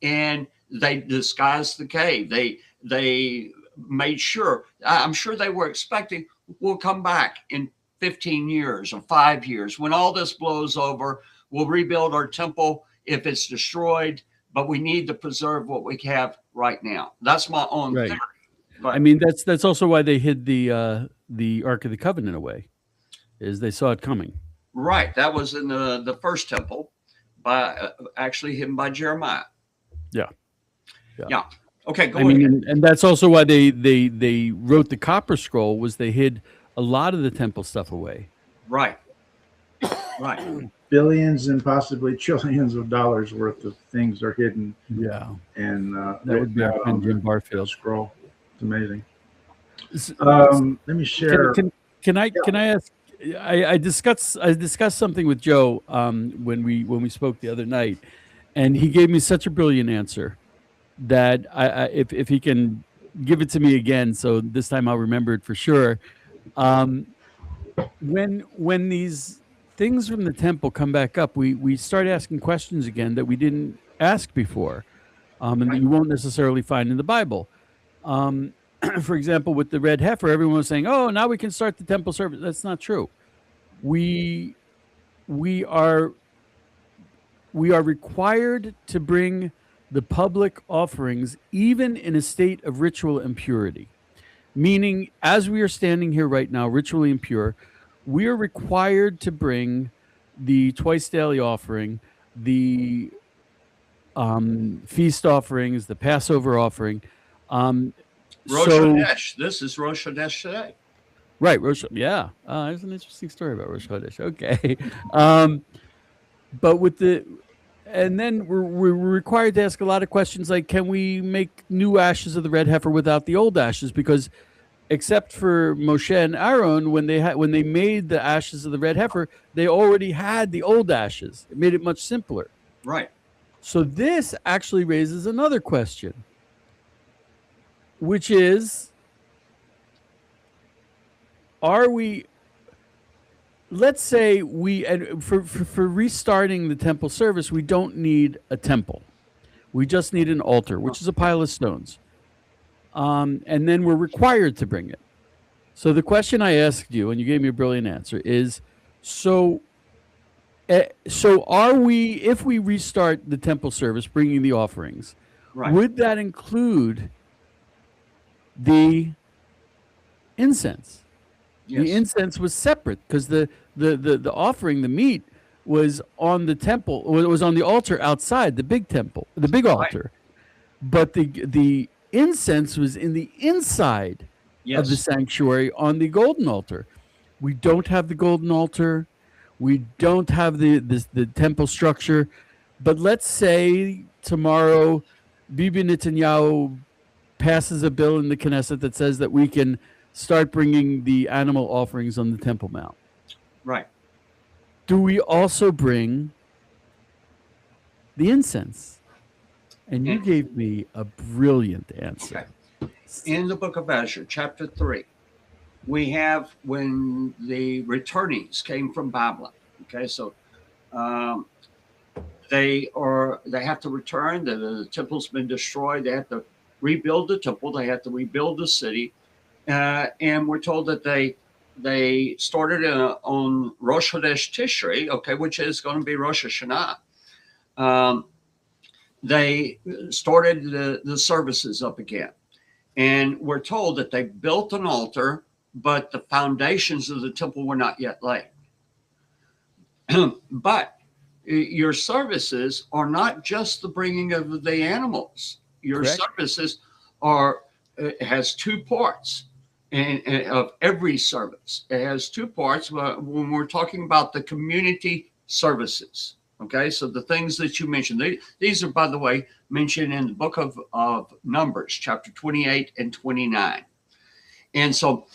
Speaker 4: and they disguised the cave. They made sure. I'm sure they were expecting we'll come back in 15 years or 5 years when all this blows over. We'll rebuild our temple if it's destroyed, but we need to preserve what we have right now. That's my own theory. But,
Speaker 3: I mean, that's also why they hid the Ark of the Covenant away, is they saw it coming.
Speaker 4: Right. That was in the first temple, by actually hidden by Jeremiah. Yeah. Okay, go ahead.
Speaker 3: And that's also why they wrote the Copper Scroll, was they hid a lot of the temple stuff away.
Speaker 4: Right.
Speaker 2: Billions and possibly trillions of dollars worth of things are hidden.
Speaker 3: Yeah.
Speaker 2: And
Speaker 3: that would be our friend Jim Barfield
Speaker 2: scroll. It's amazing. Let me share.
Speaker 3: Can I ask? I discussed something with Joe when we spoke the other night, and he gave me such a brilliant answer that if he can give it to me again, so this time I'll remember it for sure. When these things from the temple come back up, we start asking questions again that we didn't ask before, and that you won't necessarily find in the Bible. For example, with the red heifer, everyone was saying, "Oh, now we can start the temple service." That's not true. We are required to bring the public offerings even in a state of ritual impurity. Meaning, as we are standing here right now, ritually impure, we are required to bring the twice daily offering, the feast offerings, the Passover offering.
Speaker 4: Rosh Hashanah. This is Rosh Hashanah today.
Speaker 3: Right, Rosh. Yeah, there's an interesting story about Rosh Hashanah. Okay, but and then we're required to ask a lot of questions like, can we make new ashes of the red heifer without the old ashes? Because except for Moshe and Aaron, when they made the ashes of the red heifer, they already had the old ashes. It made it much simpler.
Speaker 4: Right.
Speaker 3: So this actually raises another question, which is, let's say for restarting the temple service, we don't need a temple. We just need an altar, which is a pile of stones. And then we're required to bring it. So the question I asked you, and you gave me a brilliant answer, is so are we, if we restart the temple service, bringing the offerings, would that include the incense? Yes. The incense was separate because the offering, the meat, was on the temple, or it was on the altar outside the big temple, the big altar. But the incense was in the inside of the sanctuary on the golden altar. We don't have the golden altar. We don't have the temple structure. But let's say tomorrow Bibi Netanyahu passes a bill in the Knesset that says that we can start bringing the animal offerings on the Temple Mount.
Speaker 4: Right.
Speaker 3: Do we also bring the incense? And you gave me a brilliant answer.
Speaker 4: Okay. In the book of Ezra, chapter 3, we have when the returnees came from Babylon. Okay, so they have to return. The temple's been destroyed. They have to rebuild the temple. They have to rebuild the city. And we're told that they started on Rosh Chodesh Tishrei, okay, which is going to be Rosh Hashanah. They started the services up again. And we're told that they built an altar, but the foundations of the temple were not yet laid. But your services are not just the bringing of the animals. Your services has two parts. And of every service, it has two parts. When we're talking about the community services, okay, so the things that you mentioned, these are, by the way, mentioned in the book of Numbers, chapter 28 and 29. And so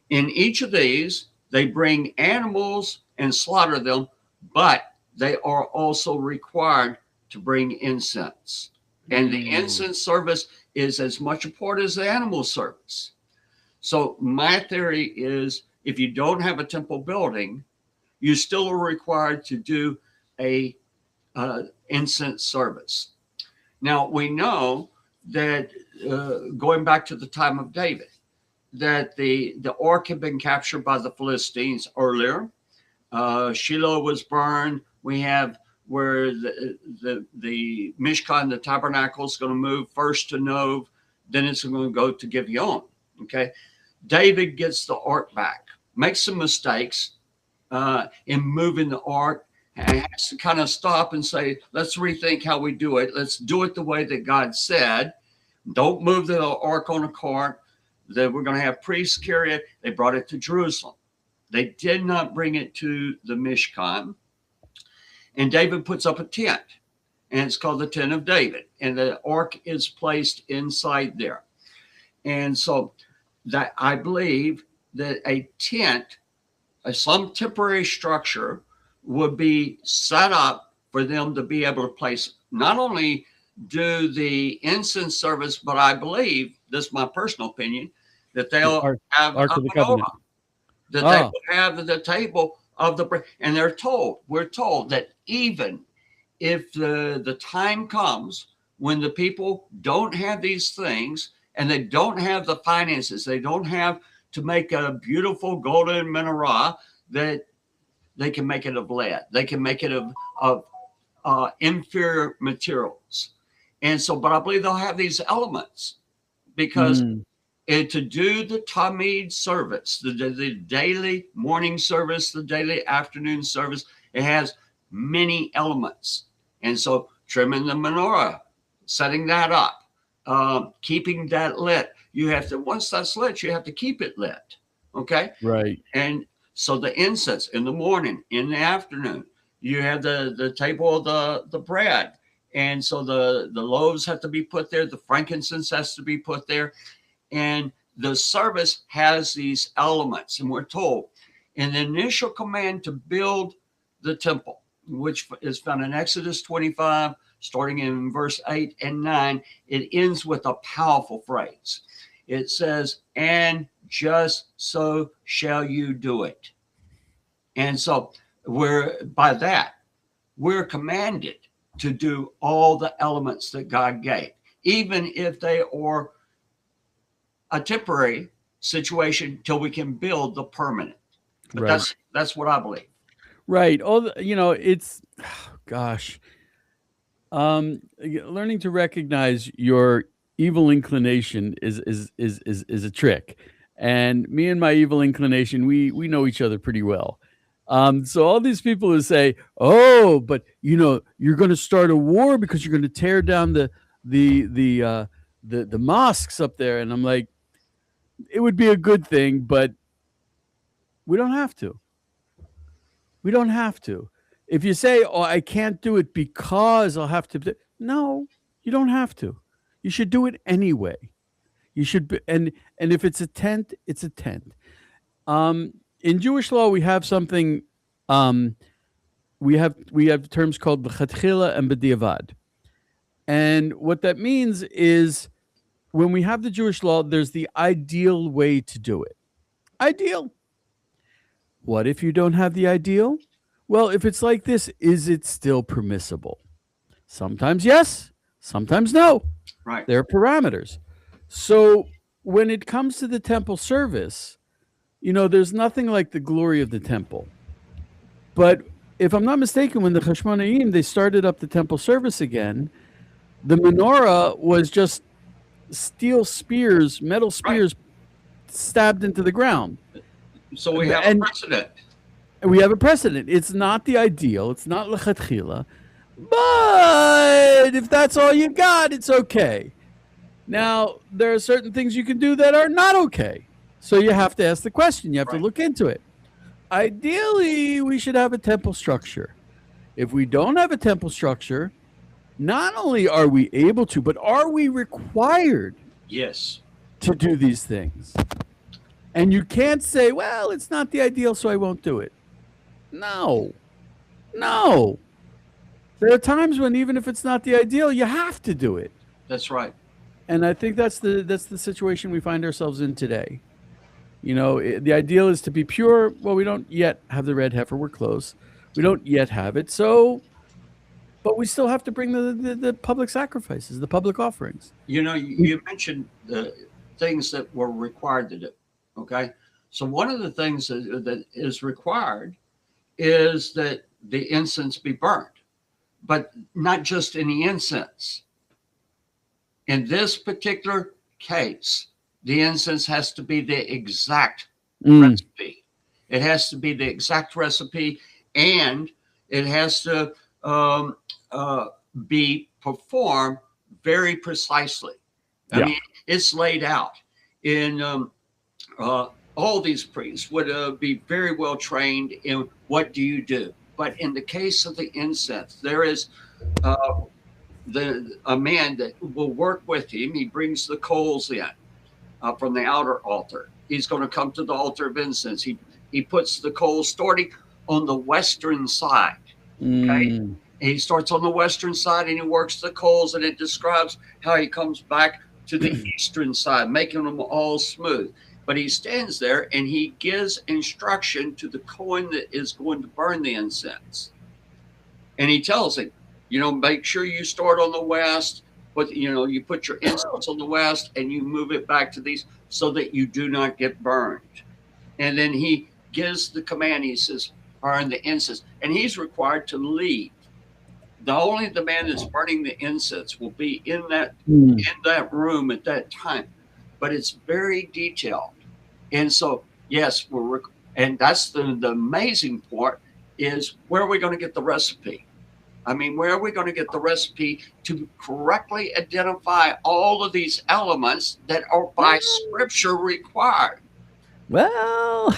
Speaker 4: in each of these, they bring animals and slaughter them, but they are also required to bring incense. And the incense service is as much a part as the animal service. So my theory is, if you don't have a temple building, you still are required to do a incense service. Now, we know that going back to the time of David, that the ark had been captured by the Philistines earlier. Shiloh was burned. We have where the Mishkan, the tabernacle, is going to move first to Nov, then it's going to go to Gibeon. Okay, David gets the ark back, makes some mistakes in moving the ark, and has to kind of stop and say, let's rethink how we do it. Let's do it the way that God said. Don't move the ark on a cart. That we're going to have priests carry it. They brought it to Jerusalem. They did not bring it to the Mishkan. And David puts up a tent, and it's called the Tent of David. And the ark is placed inside there. And so that I believe that a tent, some temporary structure, would be set up for them to be able to place, not only do the incense service, but I believe, this is my personal opinion, that they'll have
Speaker 3: Ark
Speaker 4: a
Speaker 3: of the
Speaker 4: menorah,
Speaker 3: Covenant.
Speaker 4: that they will have the table of the, and we're told that even if the time comes when the people don't have these things and they don't have the finances, they don't have to make a beautiful golden menorah, that they can make it of lead. They can make it of inferior materials. And so, but I believe they'll have these elements because to do the Tamid service, the daily morning service, the daily afternoon service, it has many elements. And so trimming the menorah, setting that up, keeping that lit. You have to, once that's lit, you have to keep it lit. Okay?
Speaker 3: Right.
Speaker 4: And so the incense in the morning, in the afternoon, you have the table of the bread. And so the loaves have to be put there. The frankincense has to be put there. And the service has these elements. And we're told in the initial command to build the temple, which is found in Exodus 25, starting in verse 8 and 9, it ends with a powerful phrase. It says, and just so shall you do it. And so we're commanded to do all the elements that God gave, even if they are a temporary situation till we can build the permanent. But
Speaker 3: Right.
Speaker 4: that's what I believe.
Speaker 3: Right. It's, gosh, learning to recognize your evil inclination is a trick. And me and my evil inclination, we know each other pretty well. So all these people who say, "Oh, but you're going to start a war because you're going to tear down the mosques up there," and I'm like, it would be a good thing, but we don't have to. We don't have to. If you say, "Oh, I can't do it because I'll have to," no, you don't have to. You should do it anyway. You should be, and if it's a tent, it's a tent. In Jewish law, we have something. We have terms called b'chatchila and b'diavad, and what that means is when we have the Jewish law, there's the ideal way to do it. Ideal. What if you don't have the ideal? Well, if it's like this, is it still permissible? Sometimes yes, sometimes no.
Speaker 4: Right.
Speaker 3: There are parameters. So when it comes to the temple service, there's nothing like the glory of the temple. But if I'm not mistaken, when the Chashmonaim, they started up the temple service again, the menorah was just metal spears stabbed into the ground.
Speaker 4: So we have a precedent.
Speaker 3: We have a precedent. It's not the ideal. It's not lechatchila. But if that's all you got, it's okay. Now, there are certain things you can do that are not okay. So you have to ask the question. You have to look into it. Ideally, we should have a temple structure. If we don't have a temple structure, not only are we able to, but are we required to do these things? And you can't say, well, it's not the ideal, so I won't do it. No. There are times when even if it's not the ideal, you have to do it.
Speaker 4: That's right.
Speaker 3: And I think that's the situation we find ourselves in today. The ideal is to be pure. Well, we don't yet have the red heifer. We're close. We don't yet have it. So, but we still have to bring the public sacrifices, the public offerings.
Speaker 4: You mentioned the things that were required to do. Okay. So one of the things that is required is that the incense be burned, but not just any incense. In this particular case, the incense has to be the exact recipe. It has to be the exact recipe, and it has to be performed very precisely. I mean, it's laid out in all these priests would be very well trained in what do you do. But in the case of the incense, there is a man that will work with him. He brings the coals in from the outer altar. He's going to come to the altar of incense. He puts the coals starting on the western side. Okay. And he starts on the western side and he works the coals, and it describes how he comes back to the eastern side, making them all smooth. But he stands there and he gives instruction to the Kohen that is going to burn the incense. And he tells him, make sure you start on the west, but you put your incense on the west and you move it back to these so that you do not get burned. And then he gives the command. He says, burn the incense. And he's required to leave. The man that's burning the incense will be in that room at that time. But it's very detailed. And so, yes, and that's the amazing part is, where are we going to get the recipe? I mean, where are we going to get the recipe to correctly identify all of these elements that are by scripture required?
Speaker 3: Well,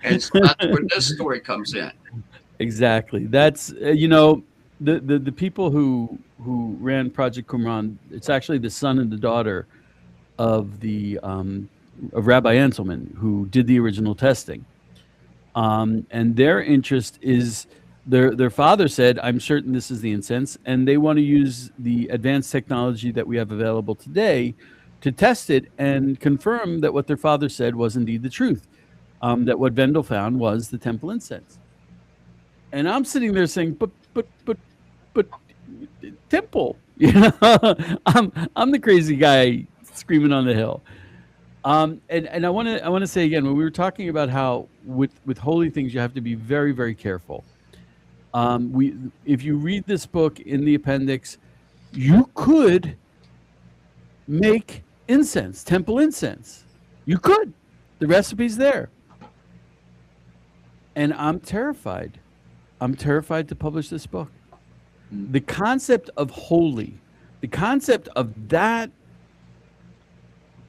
Speaker 4: and so that's where this story comes in.
Speaker 3: Exactly. That's, the people who ran Project Qumran, it's actually the son and the daughter of of Rabbi Anselman, who did the original testing. And their interest is, their father said, I'm certain this is the incense, and they want to use the advanced technology that we have available today to test it and confirm that what their father said was indeed the truth, that what Vendel found was the temple incense. And I'm sitting there saying, but temple, I'm the crazy guy screaming on the hill. And I want to say again, when we were talking about how with holy things you have to be very, very careful. If you read this book in the appendix, you could make incense, temple incense. You could. The recipe's there. And I'm terrified. I'm terrified to publish this book. The concept of holy, the concept of that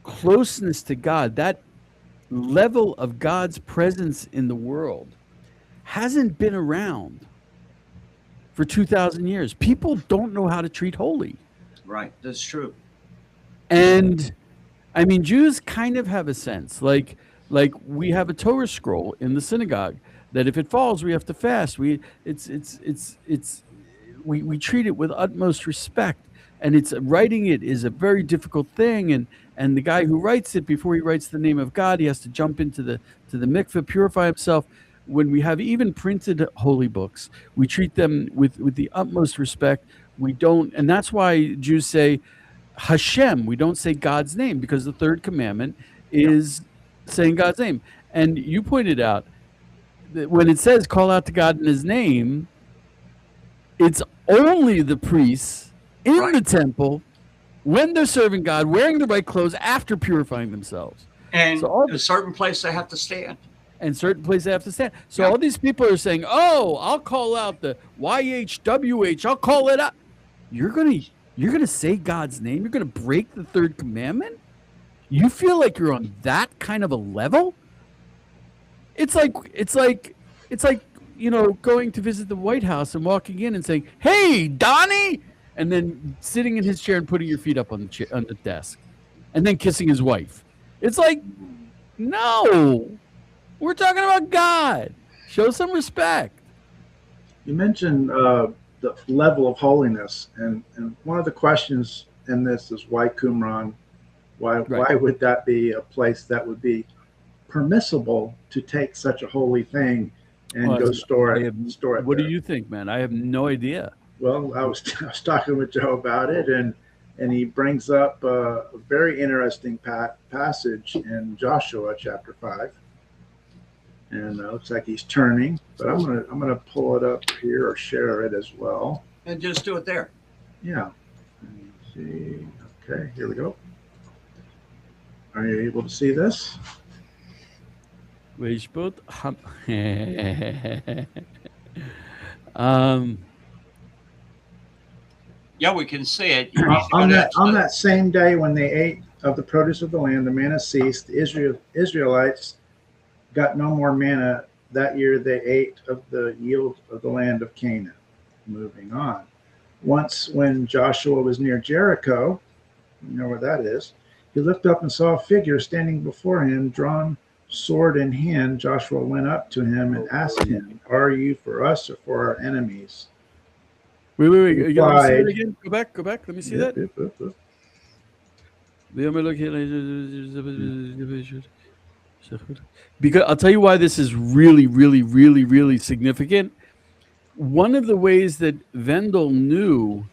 Speaker 3: closeness to God, that level of God's presence in the world, hasn't been around for 2,000 years. People don't know how to treat holy.
Speaker 4: Right, that's true.
Speaker 3: And I mean, Jews kind of have a sense, like we have a Torah scroll in the synagogue that if it falls, we have to fast. We treat it with utmost respect, and writing it is a very difficult thing. And the guy who writes it, before he writes the name of God, he has to jump into the mikveh, purify himself. When we have even printed holy books, we treat them with the utmost respect. We don't, and that's why Jews say Hashem. We don't say God's name, because the third commandment is saying God's name. And you pointed out that when it says call out to God in his name, it's only the priests in the temple when they're serving God, wearing the right clothes after purifying themselves.
Speaker 4: And a certain place they have to stand.
Speaker 3: And certain places they have to stand. So all these people are saying, oh, I'll call out the YHWH, I'll call it up. You're gonna say God's name? You're gonna break the third commandment? You feel like you're on that kind of a level? It's like going to visit the White House and walking in and saying, "Hey, Donnie," and then sitting in his chair and putting your feet up on the desk, and then kissing his wife. It's like, no, we're talking about God. Show some respect.
Speaker 2: You mentioned the level of holiness. And one of the questions in this is why Qumran? Why would that be a place that would be permissible to take such a holy thing and go store it?
Speaker 3: What do you think, man? I have no idea.
Speaker 2: Well, I was talking with Joe about it, and he brings up a very interesting passage in Joshua chapter 5. And it looks like he's turning, but I'm gonna pull it up here or share it as well.
Speaker 4: And just do it there.
Speaker 2: Yeah. Let me see. Okay, here we go. Are you able to see this?
Speaker 4: Yeah, we can see it.
Speaker 2: On that same day when they ate of the produce of the land, the manna ceased. The Israelites got no more manna. That year they ate of the yield of the land of Canaan. Moving on. Once when Joshua was near Jericho, you know where that is, he looked up and saw a figure standing before him, drawn sword in hand. Joshua went up to him and asked him, "Are you for us or for our enemies?"
Speaker 3: Wait. Let me see
Speaker 2: Replied,
Speaker 3: it again. Go back. Let me see that. Because I'll tell you why this is really, really, really, really significant. One of the ways that Vendel knew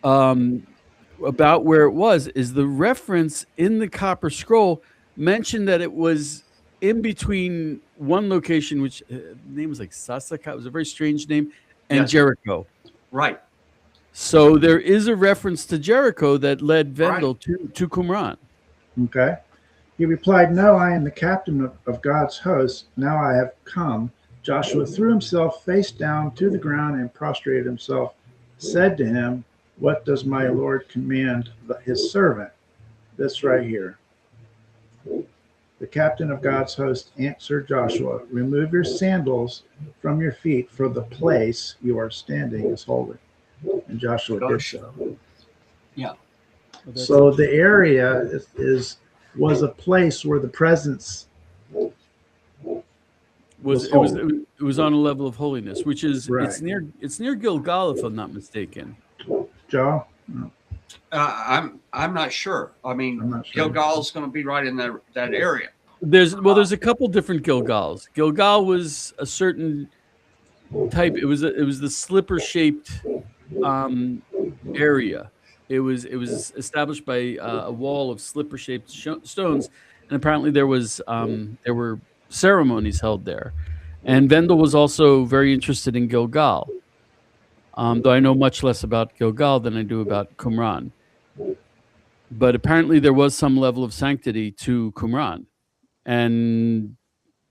Speaker 3: about where it was is the reference in the Copper Scroll mentioned that it was in between one location, which the name was like Sasaka, it was a very strange name, and
Speaker 4: Yes.
Speaker 3: Jericho.
Speaker 4: Right.
Speaker 3: So there is a reference to Jericho that led Vendel to Qumran.
Speaker 2: Okay. He replied, "No, I am the captain of God's host. Now I have come." Joshua threw himself face down to the ground and prostrated himself, said to him, "What does my Lord command his servant?" This right here. The captain of God's host answered Joshua, "Remove your sandals from your feet, for the place you are standing is holy." And Joshua did so.
Speaker 4: Yeah.
Speaker 2: So the area was a place where the presence
Speaker 3: was on a level of holiness, which is
Speaker 2: Right.
Speaker 3: it's near Gilgal, if I'm not mistaken.
Speaker 2: Joe?
Speaker 4: I'm not sure. I mean,
Speaker 2: I'm not sure.
Speaker 4: Gilgal's going to be right in that area.
Speaker 3: There's a couple different Gilgals. Gilgal was a certain type. It was the slipper shaped area. It was established by a wall of slipper shaped stones, and apparently there were ceremonies held there. And Vendel was also very interested in Gilgal, though I know much less about Gilgal than I do about Qumran. But apparently there was some level of sanctity to Qumran. And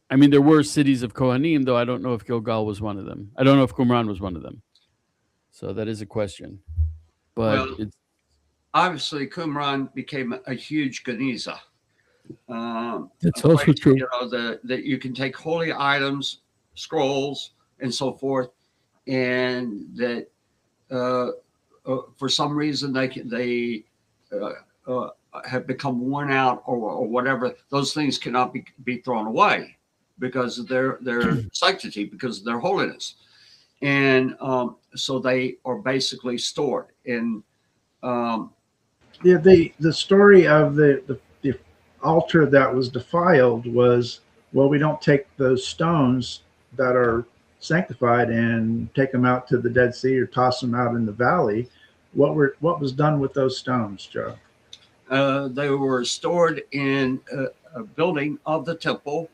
Speaker 3: I mean, there were cities of Kohanim, though I don't know if Gilgal was one of them. I don't know if Qumran was one of them. So that is a question. But
Speaker 4: Well, obviously, Qumran became a huge Geniza.
Speaker 3: That's also true.
Speaker 4: You know, that you can take holy items, scrolls, and so forth, and that for some reason they have become worn out or whatever. Those things cannot be thrown away because of their sanctity, because of their holiness, and so they are basically stored in.
Speaker 2: The story of the altar that was defiled was, well, we don't take those stones that are sanctified and take them out to the Dead Sea or toss them out in the valley. What was done with those stones, Joe?
Speaker 4: They were stored in a building of the temple.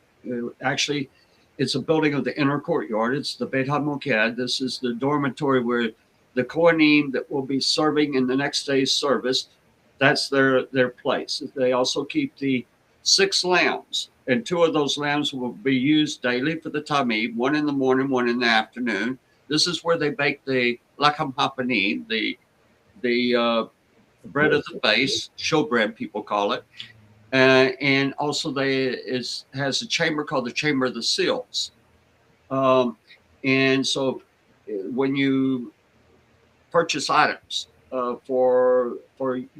Speaker 4: Actually, it's a building of the inner courtyard. It's the Beit HaMoked. This is the dormitory where the Kohanim that will be serving in the next day's service, that's their place. They also keep the 6 lambs, and 2 of those lambs will be used daily for the tamid, 1 in the morning, 1 in the afternoon. This is where they bake the lachem hapanim, the bread of the face, showbread people call it. And also has a chamber called the Chamber of the Seals. And so when you purchase items for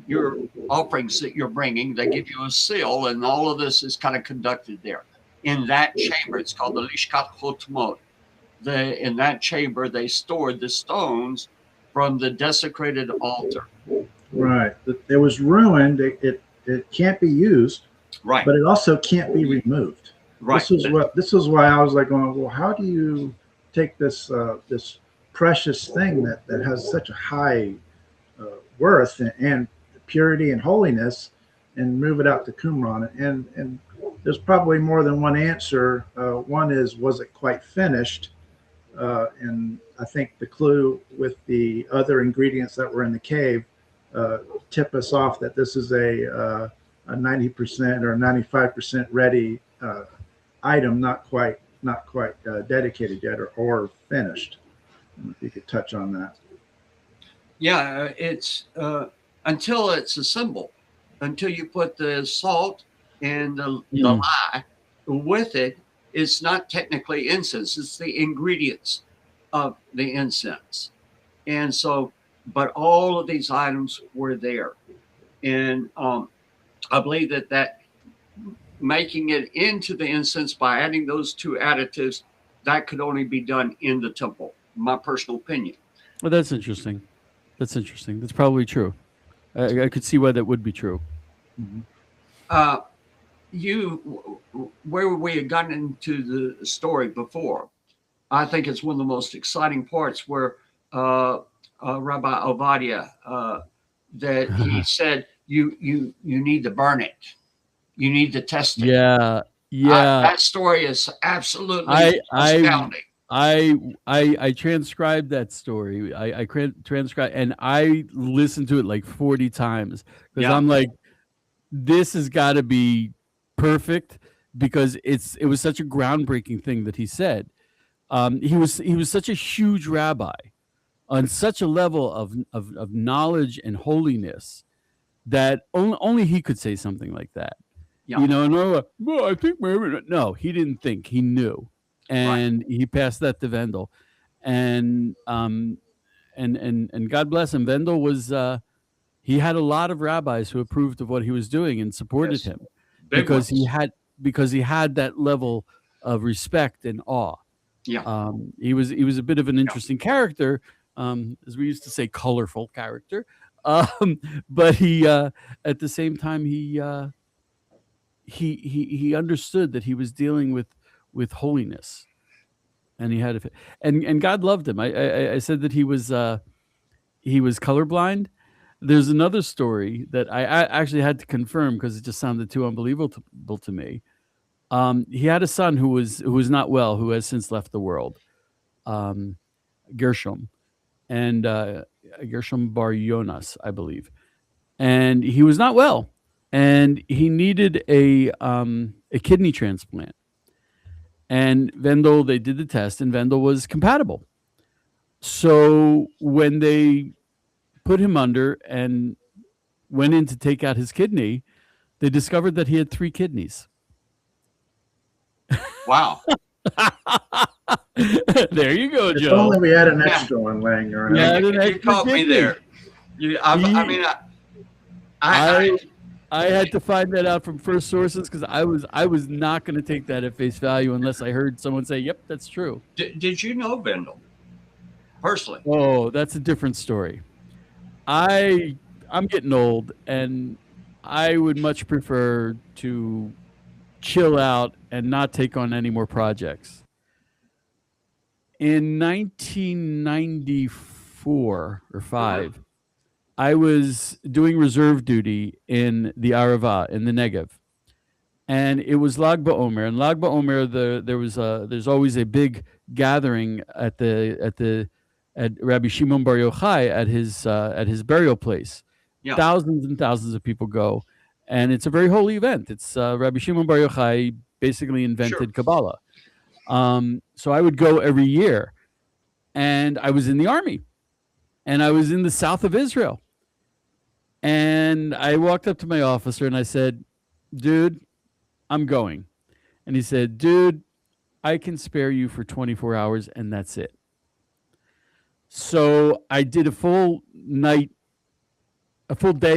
Speaker 4: your offerings that you're bringing, they give you a seal, and all of this is kind of conducted there in that chamber. It's called the Lishkat Hotmot, in that chamber they stored the stones from the desecrated altar.
Speaker 2: Right. It was ruined. It can't be used,
Speaker 4: Right.
Speaker 2: but it also can't be removed.
Speaker 4: Right.
Speaker 2: This is why I was like going, well, how do you take this this precious thing that has such a high worth and purity and holiness and move it out to Qumran? And there's probably more than one answer. One is, was it quite finished? And I think the clue with the other ingredients that were in the cave tip us off that this is a 90% or 95% ready item, not quite dedicated yet or finished. If you could touch on that.
Speaker 4: Yeah, it's until it's assembled, until you put the salt and the lye with it. It's not technically incense. It's the ingredients of the incense. And so, but all of these items were there. And I believe that making it into the incense by adding those two additives, that could only be done in the temple, my personal opinion.
Speaker 3: Well, that's interesting. That's interesting. That's probably true. I could see why that would be true.
Speaker 4: Mm-hmm. Where we had gotten into the story before, I think it's one of the most exciting parts where Rabbi Ovadia, that he said, you need to burn it. You need to test it.
Speaker 3: Yeah.
Speaker 4: That story is absolutely astounding.
Speaker 3: I transcribed that story. I transcribed, and I listened to it like 40 times because I'm like, this has got to be perfect, because it was such a groundbreaking thing that he said. He was such a huge rabbi on such a level of knowledge and holiness that only he could say something like that. Yeah. You know, and we're like, well, I think maybe no, he didn't think, he knew. And he passed that to Wendell. And God bless him. Wendell was he had a lot of rabbis who approved of what he was doing and supported him because he had that level of respect and awe. Yeah. He was a bit of an interesting character, as we used to say, colorful character. But he at the same time he understood that he was dealing with holiness, and he had and God loved him. I said that he was colorblind. There's another story that I actually had to confirm because it just sounded too unbelievable to me. He had a son who was not well, who has since left the world, Gershom, and Gershom Bar Yonas, I believe, and he was not well, and he needed a kidney transplant. And Wendell, they did the test, and Wendell was compatible. So when they put him under and went in to take out his kidney, they discovered that he had 3 kidneys.
Speaker 4: Wow.
Speaker 3: There you go, Joe.
Speaker 2: If only we had an extra one laying around.
Speaker 4: Yeah, you caught me there.
Speaker 3: I had to find that out from first sources because I was not going to take that at face value unless I heard someone say, "Yep, that's true."
Speaker 4: Did you know Wendell personally?
Speaker 3: Oh, that's a different story. I'm getting old, and I would much prefer to chill out and not take on any more projects. In 1994 or 5, I was doing reserve duty in the Arava in the Negev, and it was Lag BaOmer. And Lag BaOmer, there's always a big gathering at Rabbi Shimon Bar Yochai at his burial place. Yeah. Thousands and thousands of people go, and it's a very holy event. It's Rabbi Shimon Bar Yochai basically invented Kabbalah. So I would go every year, and I was in the army, and I was in the south of Israel. And I walked up to my officer and I said, "Dude, I'm going." And he said, "Dude, I can spare you for 24 hours and that's it." So I did a full day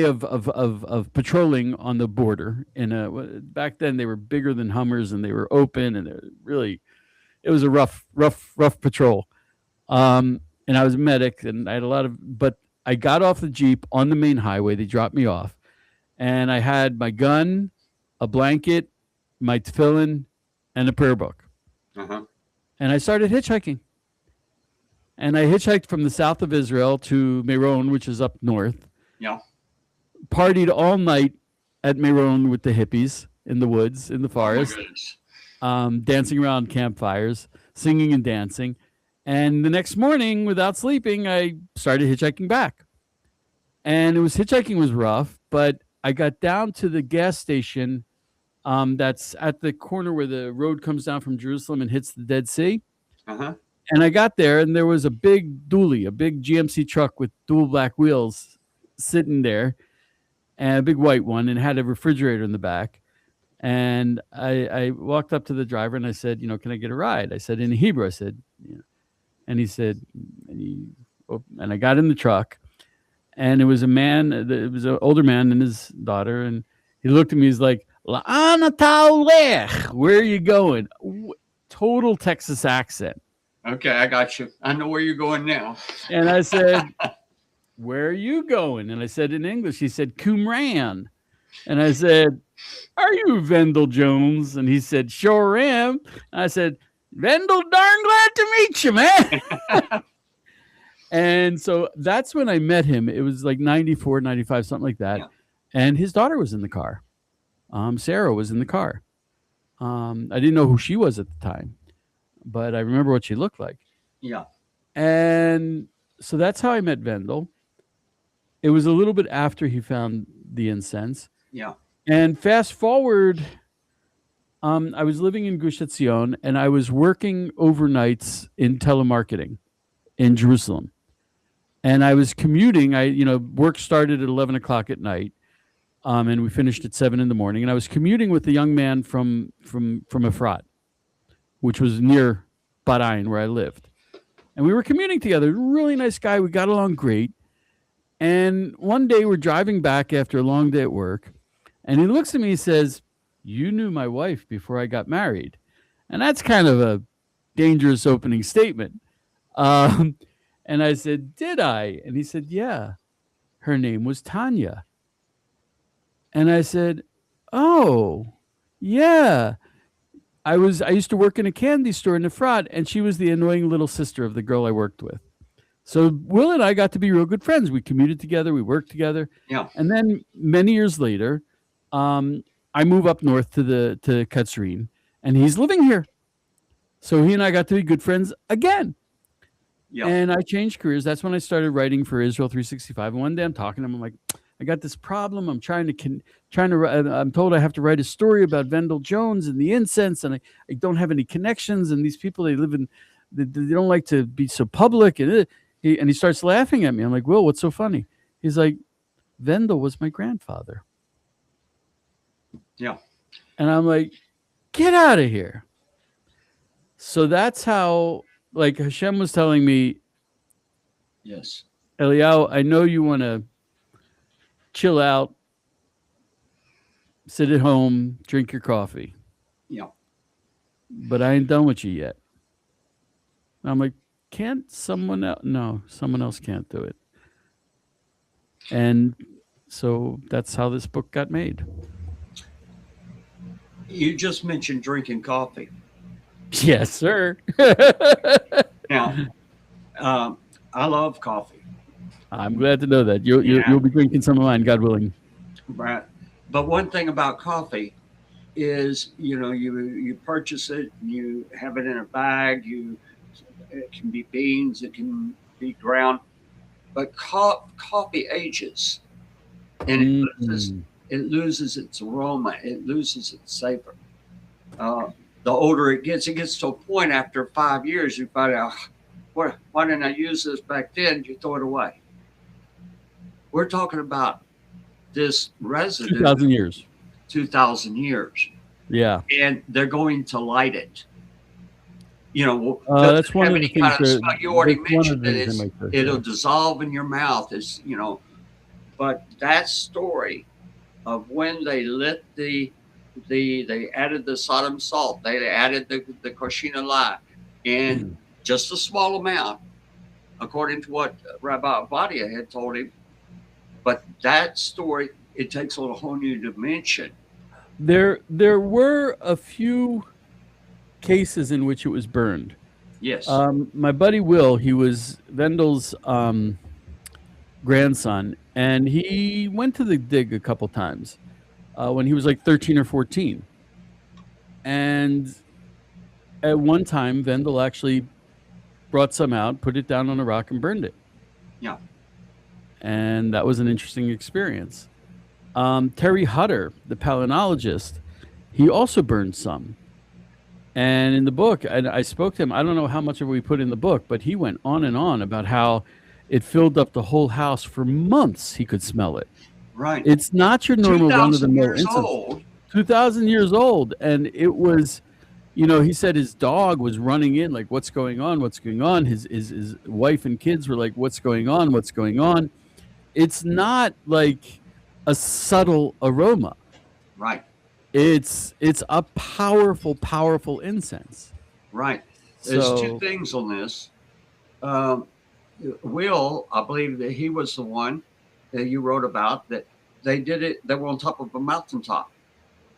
Speaker 3: of patrolling on the border. Back then they were bigger than Hummers and they were open and they were really, it was a rough patrol. And I was a medic, and I had a lot of. But I got off the Jeep on the main highway. They dropped me off, and I had my gun, a blanket, my tefillin, and a prayer book.
Speaker 4: Uh-huh.
Speaker 3: And I started hitchhiking. And I hitchhiked from the south of Israel to Meron, which is up north.
Speaker 4: Yeah.
Speaker 3: Partied all night at Meron with the hippies in the woods, in the
Speaker 4: Oh, my
Speaker 3: forest,
Speaker 4: goodness.
Speaker 3: dancing around campfires, singing and dancing. And the next morning, without sleeping, I started hitchhiking back. And hitchhiking was rough, but I got down to the gas station that's at the corner where the road comes down from Jerusalem and hits the Dead Sea.
Speaker 4: Uh-huh.
Speaker 3: And I got there, and there was a big dually, a big GMC truck with dual black wheels sitting there, and a big white one, and had a refrigerator in the back. And I walked up to the driver, and I said, can I get a ride? I said in Hebrew, I said, and he said, and I got in the truck, and it was a man, it was an older man and his daughter, and he looked at me, he's like, La'ana ta'olech, where are you going? Total Texas accent.
Speaker 4: Okay, I got you. I know where you're going now.
Speaker 3: And I said, where are you going? And I said in English, he said, Qumran. And I said, are you Vendel Jones? And he said, sure am. And I said, Vendel, darn glad to meet you, man. And so that's when I met him. It was like 94, 95, something like that.
Speaker 4: Yeah.
Speaker 3: And his daughter was in the car. Sarah was in the car. I didn't know who she was at the time, but I remember what she looked like.
Speaker 4: Yeah.
Speaker 3: And so that's how I met Vendel. It was a little bit after he found the incense.
Speaker 4: Yeah.
Speaker 3: And fast forward, I was living in Gush Etzion, and I was working overnights in telemarketing in Jerusalem. And I was commuting. Work started at 11 o'clock at night, and we finished at 7 in the morning. And I was commuting with a young man from Efrat, which was near Bad Ayin, where I lived. And we were commuting together. Really nice guy. We got along great. And one day we're driving back after a long day at work, and he looks at me and says, you knew my wife before I got married. And that's kind of a dangerous opening statement. And I said, did I? And he said, yeah, her name was Tanya. And I said, oh, yeah. I used to work in a candy store in Efrat, and she was the annoying little sister of the girl I worked with. So Will and I got to be real good friends. We commuted together. We worked together.
Speaker 4: Yeah.
Speaker 3: And then many years later, I move up north to Katzrin, and he's living here. So he and I got to be good friends again.
Speaker 4: Yeah.
Speaker 3: And I changed careers. That's when I started writing for Israel 365. And one day I'm talking to him. I'm like, I got this problem. I'm I'm told I have to write a story about Vendel Jones and the incense, and I don't have any connections. And these people, they don't like to be so public. And he starts laughing at me. I'm like, Will, what's so funny? He's like, Vendel was my grandfather.
Speaker 4: Yeah.
Speaker 3: And I'm like, get out of here. So that's how, like Hashem was telling me,
Speaker 4: Yes.
Speaker 3: Eliyahu, I know you want to chill out, sit at home, drink your coffee.
Speaker 4: Yeah.
Speaker 3: But I ain't done with you yet. And I'm like, can't someone else? No, someone else can't do it. And so that's how this book got made.
Speaker 4: You just mentioned drinking coffee.
Speaker 3: Yes, sir.
Speaker 4: Now, I love coffee.
Speaker 3: I'm glad to know that. You'll be drinking some of mine, God willing.
Speaker 4: Right. But one thing about coffee is, you purchase it, you have it in a bag, it can be beans, it can be ground, but coffee ages, and it loses its aroma, it loses its savor. The older it gets to a point after 5 years, you find out, why didn't I use this back then? You throw it away. We're talking about this residue.
Speaker 3: 2,000 years.
Speaker 4: 2,000 years.
Speaker 3: Yeah.
Speaker 4: And they're going to light it.
Speaker 3: That's one of the things
Speaker 4: you already mentioned that it'll dissolve in your mouth. But that story of when they lit they added the Sodom salt, they added the Koshina lye, and just a small amount, according to what Rabbi Avadia had told him. But that story, it takes on a whole new dimension.
Speaker 3: There were a few cases in which it was burned.
Speaker 4: Yes.
Speaker 3: My buddy Will, he was Vendel's grandson, and he went to the dig a couple times when he was like 13 or 14. And at one time, Vendel actually brought some out, put it down on a rock, and burned it.
Speaker 4: Yeah.
Speaker 3: And that was an interesting experience. Terry Hutter, the palynologist, he also burned some. And in the book, and I spoke to him, I don't know how much of it we put in the book, but he went on and on about how it filled up the whole house for months. He could smell it.
Speaker 4: Right.
Speaker 3: It's not your normal
Speaker 4: 2,000
Speaker 3: run-of-the-mill
Speaker 4: years
Speaker 3: incense.
Speaker 4: old.
Speaker 3: 2,000 years old. And it was, you know, he said his dog was running in like, what's going on? What's going on? His wife and kids were like, what's going on? What's going on? It's not like a subtle aroma.
Speaker 4: Right.
Speaker 3: It's a powerful, powerful incense.
Speaker 4: Right. There's
Speaker 3: So-
Speaker 4: two things on this. Will, I believe that he was the one that you wrote about, that they did it, they were on top of a mountaintop.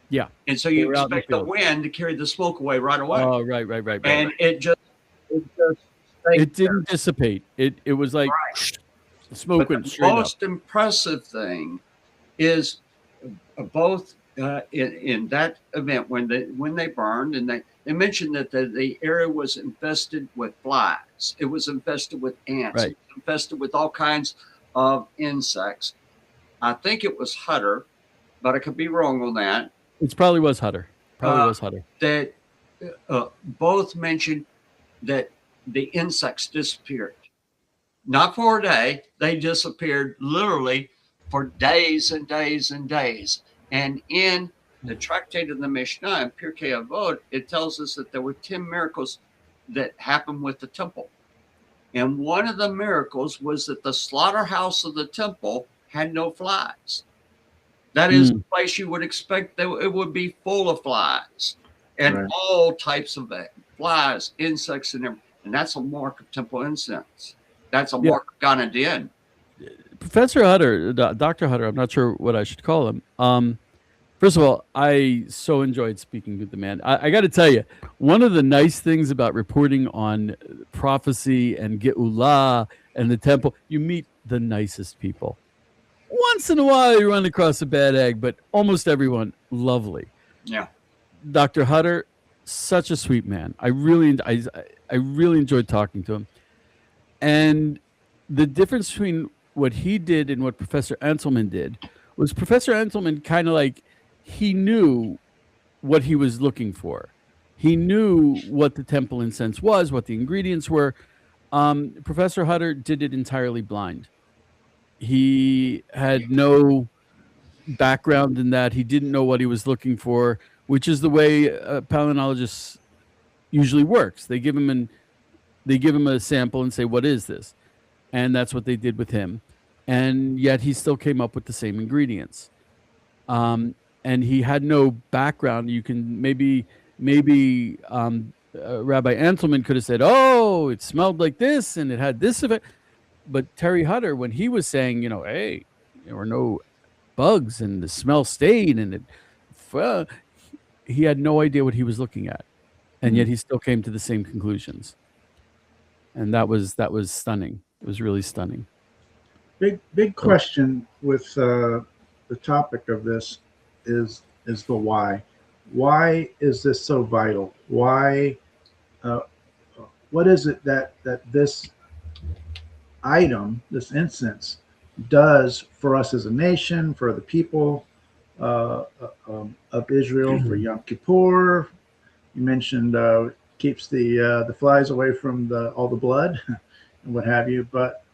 Speaker 3: Yeah.
Speaker 4: And so
Speaker 3: They
Speaker 4: you
Speaker 3: were out in the
Speaker 4: expect the
Speaker 3: field.
Speaker 4: wind to carry the smoke away right away.
Speaker 3: Oh, right.
Speaker 4: And
Speaker 3: Right.
Speaker 4: it just
Speaker 3: It didn't dissipate. It was like the smoke
Speaker 4: But
Speaker 3: went
Speaker 4: the
Speaker 3: straight up.
Speaker 4: most impressive thing is both in that event when they burned, and they mentioned that the area was infested with flies. It was infested with ants.
Speaker 3: Right.
Speaker 4: It was infested with all kinds of insects. I think it was Hutter, but I could be wrong on that.
Speaker 3: It probably was Hutter.
Speaker 4: Was Hutter. That both mentioned that the insects disappeared. Not for a day. They disappeared literally for days and days and days. And in the tractate of the Mishnah in Pirkei Avot, it tells us that there were 10 miracles that happened with the temple. And one of the miracles was that the slaughterhouse of the temple had no flies. That is the place you would expect that it would be full of flies and all types of flies, insects, and everything. And that's a mark of temple incense. That's a mark of Ganadin.
Speaker 3: Professor Hutter, Dr. Hutter, I'm not sure what I should call him. First of all, I so enjoyed speaking with the man. I got to tell you, one of the nice things about reporting on prophecy and Geulah and the temple, you meet the nicest people. Once in a while, you run across a bad egg, but almost everyone lovely.
Speaker 4: Yeah.
Speaker 3: Dr. Hutter, such a sweet man. I really enjoyed talking to him. And the difference between what he did and what Professor Anselman did was Professor Anselman kind of like, he knew what he was looking for. He knew what the temple incense was, what the ingredients were. Professor Hutter did it entirely blind. He had no background in that. He didn't know what he was looking for, which is the way palynologists usually works. They give him a sample and say, "What is this?" And that's what they did with him. And yet he still came up with the same ingredients. And he had no background. You can maybe Rabbi Anselman could have said, "Oh, it smelled like this and it had this of it." But Terry Hutter, when he was saying, hey, there were no bugs and the smell stayed, and he had no idea what he was looking at, and yet he still came to the same conclusions. And that was stunning. It was really stunning.
Speaker 2: Big question with the topic of this is the why. Why is this so vital? Why? What is it that this item, this incense, does for us as a nation, for the people of Israel, for Yom Kippur? You mentioned keeps the flies away from all the blood and what have you. But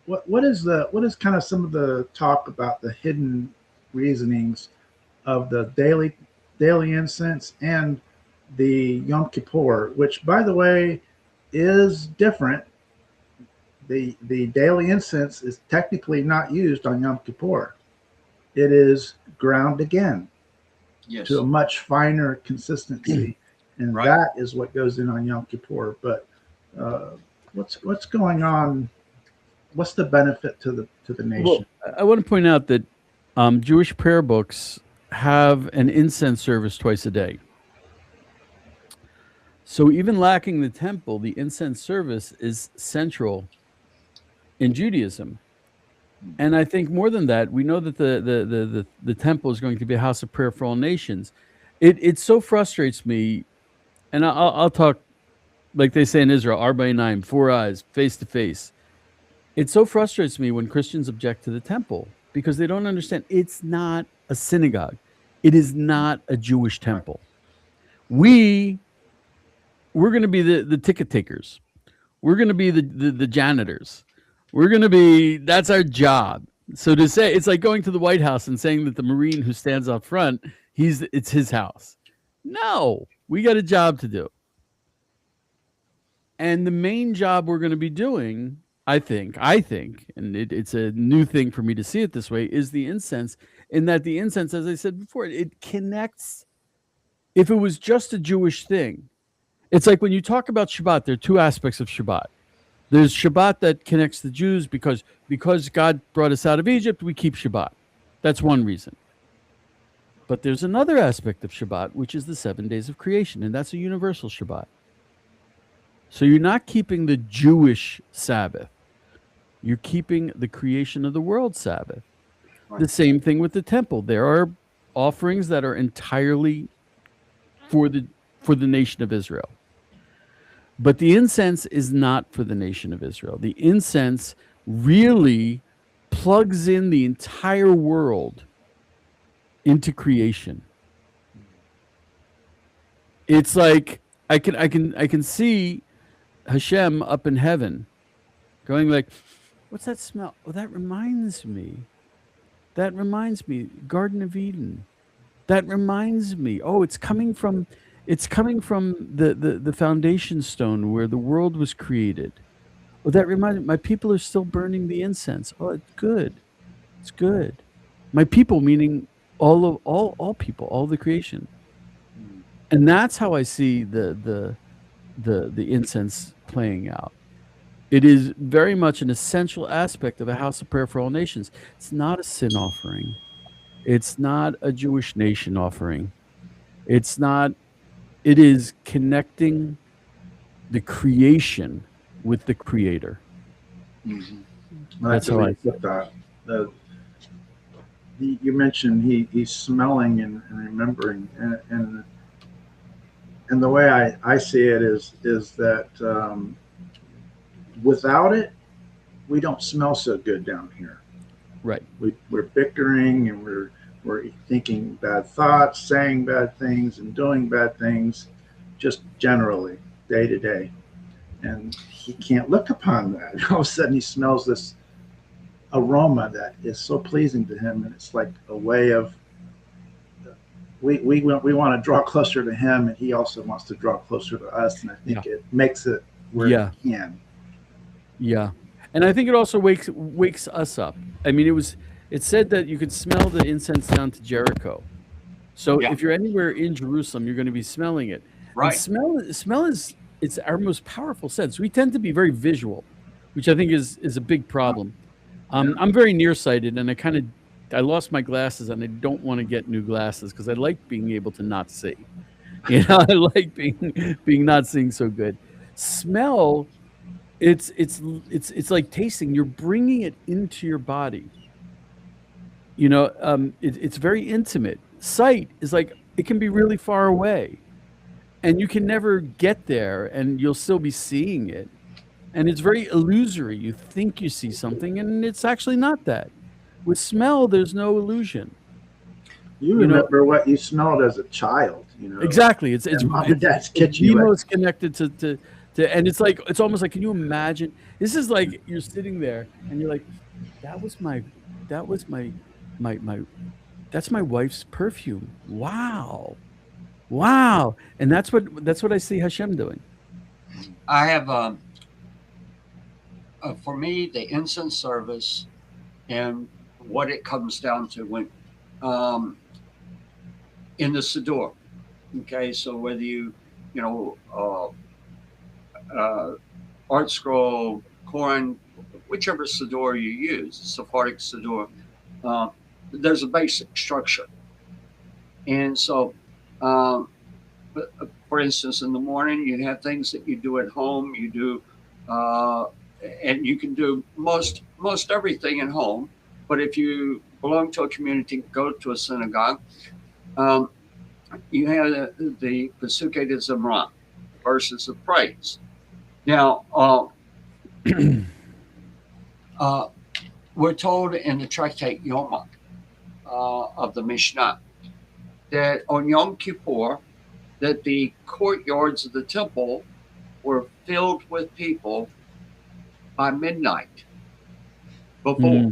Speaker 2: what is kind of some of the talk about the hidden reasonings of the daily incense and the Yom Kippur, which, by the way, is different. The daily incense is technically not used on Yom Kippur. It is ground again to a much finer consistency. and
Speaker 4: Right.
Speaker 2: that is what goes in on Yom Kippur. But what's going on? What's the benefit to the nation?
Speaker 3: Well, I want to point out that Jewish prayer books have an incense service twice a day. So even lacking the temple, the incense service is central in Judaism. And I think more than that, we know that the temple is going to be a house of prayer for all nations. It so frustrates me, and I'll talk like they say in Israel, Arba 4 eyes, face to face. It so frustrates me when Christians object to the temple because they don't understand it's not a synagogue. It is not a Jewish temple. We're going to be the ticket takers. We're going to be the janitors. We're going to be, that's our job. So to say, it's like going to the White House and saying that the Marine who stands up front, it's his house. No, we got a job to do. And the main job we're going to be doing, I think, and it's a new thing for me to see it this way, is the incense, in that the incense, as I said before, it connects. If it was just a Jewish thing, it's like when you talk about Shabbat, there are two aspects of Shabbat. There's Shabbat that connects the Jews because God brought us out of Egypt, we keep Shabbat. That's one reason. But there's another aspect of Shabbat, which is the 7 days of creation, and that's a universal Shabbat. So you're not keeping the Jewish Sabbath. You're keeping the creation of the world Sabbath.
Speaker 4: Right.
Speaker 3: The same thing with the temple. There are offerings that are entirely for the nation of Israel. But the incense is not for the nation of Israel. The incense really plugs in the entire world into creation. It's like I can see Hashem up in heaven going like, what's that smell? Oh, that reminds me. Garden of Eden. That reminds me. Oh, it's coming from the foundation stone where the world was created. Oh, that reminds me, my people are still burning the incense. Oh, it's good. It's good. My people, meaning all people, all the creation. And that's how I see the incense playing out. It is very much an essential aspect of a house of prayer for all nations. It's not a sin offering. It's not a Jewish nation offering. It's not. It is connecting the creation with the Creator.
Speaker 2: Mm-hmm.
Speaker 3: That's how I
Speaker 2: put that. You mentioned he's smelling and remembering, and the way I see it is that without it, we don't smell so good down here.
Speaker 3: Right.
Speaker 2: We're bickering and we're thinking bad thoughts, saying bad things, and doing bad things, just generally, day to day. And he can't look upon that. All of a sudden, he smells this aroma that is so pleasing to him, and it's like a way of we want to draw closer to him, and he also wants to draw closer to us. And I think it makes it where he can.
Speaker 3: Yeah, and I think it also wakes us up. I mean, it said that you could smell the incense down to Jericho. So if you're anywhere in Jerusalem, you're going to be smelling it.
Speaker 4: Right.
Speaker 3: And smell is it's our most powerful sense. We tend to be very visual, which I think is a big problem. I'm very nearsighted, and I lost my glasses, and I don't want to get new glasses because I like being able to not see. I like being not seeing so good. Smell, it's like tasting. You're bringing it into your body. It's very intimate. Sight is like it can be really far away, and you can never get there, and you'll still be seeing it. And it's very illusory. You think you see something, and it's actually not that. With smell, there's no illusion.
Speaker 2: You remember what you smelled as a child,
Speaker 3: Exactly. It's
Speaker 2: mom and dad's kitchen.
Speaker 3: The most connected to, and it's like it's almost like, can you imagine? This is like you're sitting there, and you're like, that's my wife's perfume. Wow, and that's what I see Hashem doing.
Speaker 4: I have for me, the incense service and what it comes down to when in the Siddur. Okay, so whether you art scroll, Qumran, whichever Siddur you use, Sephardic Siddur, there's a basic structure. And so, for instance, in the morning, you have things that you do at home. You do, and you can do most everything at home. But if you belong to a community, go to a synagogue, you have the Pesukei de Zimra, verses of praise. Now, we're told in the tractate Yoma of the Mishnah that on Yom Kippur, that the courtyards of the temple were filled with people by midnight before.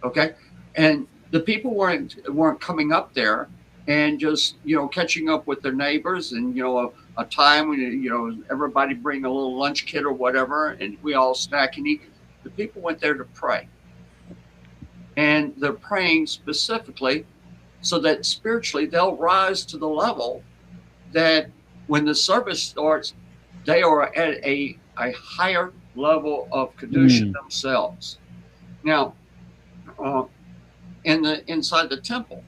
Speaker 4: Okay, and the people weren't coming up there and just catching up with their neighbors, and a time when everybody bring a little lunch kit or whatever, and we all snack and eat. The people went there to pray, and they're praying specifically so that spiritually they'll rise to the level that when the service starts, they are at a higher level of kedusha themselves. Now, inside the temple,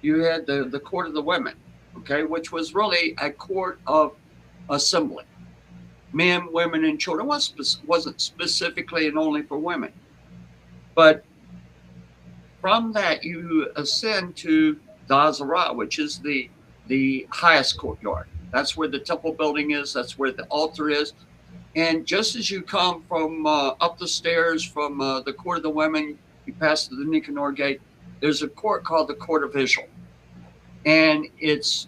Speaker 4: you had the court of the women, okay, which was really a court of assembly. Men, women, and children. Wasn't specifically and only for women. But from that, you ascend to the Azara, which is the highest courtyard. That's where the temple building is. That's where the altar is. And just as you come from up the stairs from the court of the women, you pass to the Nicanor gate. There's a court called the Court of Israel, and it's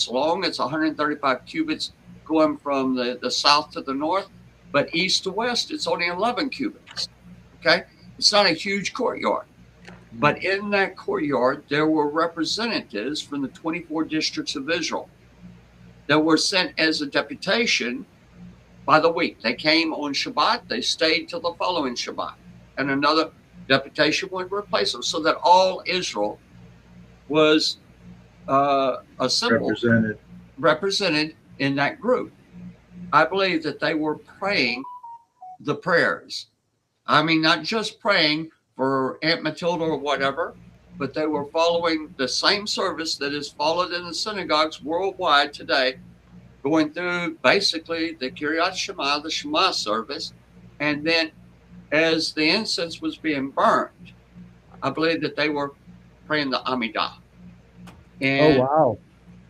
Speaker 4: long. It's 135 cubits going from the south to the north, but east to west, it's only 11 cubits. Okay, it's not a huge courtyard, but in that courtyard, there were representatives from the 24 districts of Israel that were sent as a deputation by the week. They came on Shabbat, they stayed till the following Shabbat, and another deputation would replace them, so that all Israel was assembled, represented in that group. I believe that they were praying the prayers. I mean, not just praying for Aunt Matilda or whatever, but they were following the same service that is followed in the synagogues worldwide today, going through basically the Kiryat Shema, the Shema service, and then as the incense was being burned, I believe that they were praying the Amidah. And,
Speaker 3: oh, wow.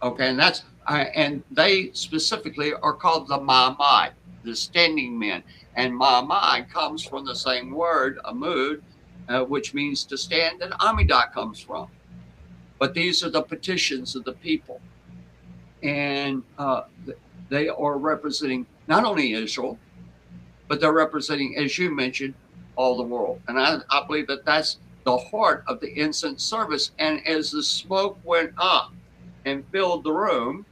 Speaker 4: Okay, and and they specifically are called the Ma'amad, the standing men. And Ma'amad comes from the same word, Amud, which means to stand, and Amidah comes from. But these are the petitions of the people. And they are representing not only Israel, but they're representing, as you mentioned, all the world. And I believe that that's the heart of the incense service. And as the smoke went up and filled the room,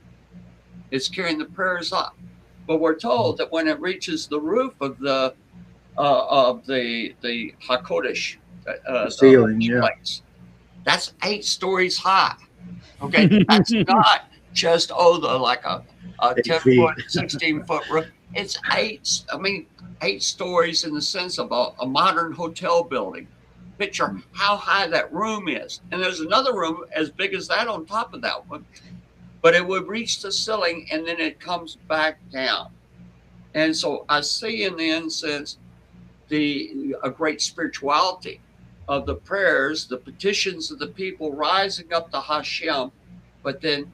Speaker 4: it's carrying the prayers up. But we're told that when it reaches the roof of the HaKodesh,
Speaker 2: ceiling,
Speaker 4: place, that's 8 stories high. Okay, that's not just like a 10-foot, 16-foot roof. It's 8 stories in the sense of a modern hotel building. Picture how high that room is. And there's another room as big as that on top of that one. But it would reach the ceiling and then it comes back down. And so I see in the incense a great spirituality of the prayers, the petitions of the people rising up to Hashem, but then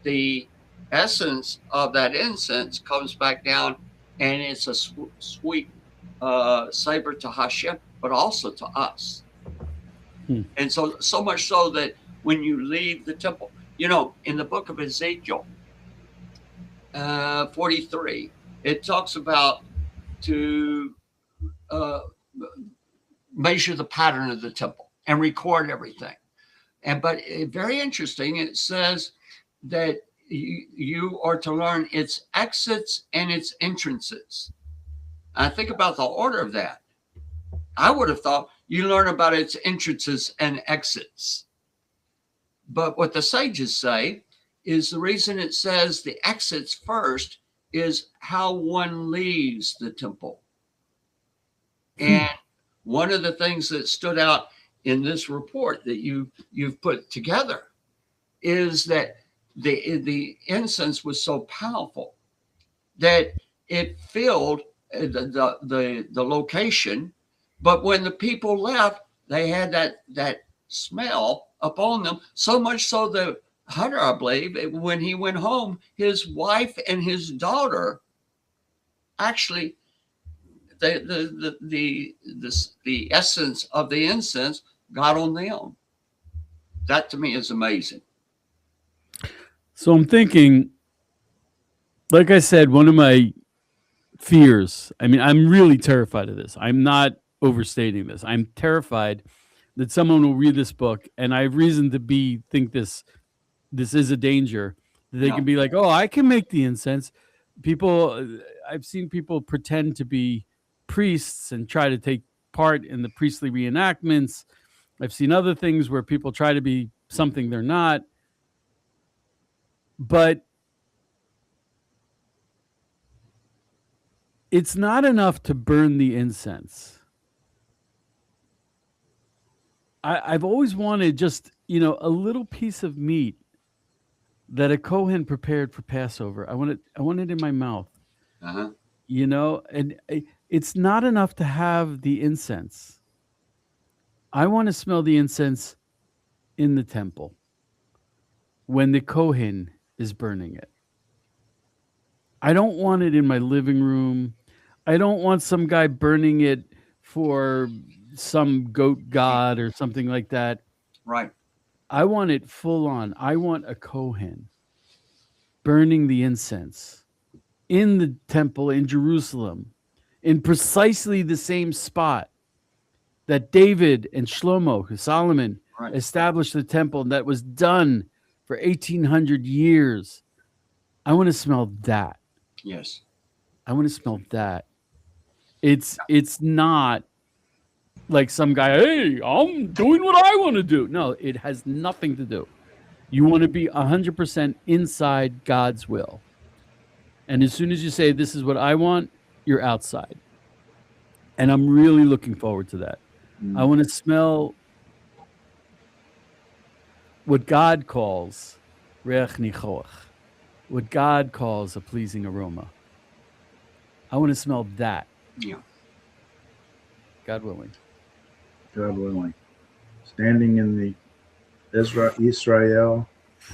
Speaker 4: the essence of that incense comes back down, and it's a sweet savor to Hashem, but also to us. And so much so that when you leave the temple, in the book of Ezekiel 43, it talks about to measure the pattern of the temple and record everything. But very interesting, it says that you are to learn its exits and its entrances. I think about the order of that. I would have thought you learn about its entrances and exits. But what the sages say is the reason it says the exits first is how one leaves the temple. And one of the things that stood out in this report that you've put together is that the incense was so powerful that it filled the location, but when the people left, they had that smell upon them, so much so that Hunter, I believe, when he went home, his wife and his daughter actually the essence of the incense got on them. That to me is amazing.
Speaker 3: So I'm thinking, like I said, one of my fears, I mean, I'm really terrified of this. I'm not overstating this. I'm terrified that someone will read this book, and I have reason to think this is a danger. They can be like, oh, I can make the incense. I've seen people pretend to be priests and try to take part in the priestly reenactments. I've seen other things where people try to be something they're not. But it's not enough to burn the incense. I've always wanted just, a little piece of meat that a Kohen prepared for Passover. I want it in my mouth.
Speaker 4: Uh-huh.
Speaker 3: And it's not enough to have the incense. I want to smell the incense in the temple when the Kohen is burning it. I don't want it in my living room. I don't want some guy burning it for some goat god or something like that.
Speaker 4: Right.
Speaker 3: I want it full on. I want a Kohen burning the incense in the temple in Jerusalem, in precisely the same spot that David and Shlomo, Solomon, established the temple, and that was done for 1,800 years. I want to smell that.
Speaker 4: Yes.
Speaker 3: I want to smell that. It's not like some guy, hey, I'm doing what I want to do. No, it has nothing to do. You want to be 100% inside God's will. And as soon as you say, this is what I want, you're outside. And I'm really looking forward to that. I want to smell what God calls reach nichoach, what God calls a pleasing aroma. I want to smell that.
Speaker 4: Yeah.
Speaker 3: God willing.
Speaker 2: God willing. Standing in the Israel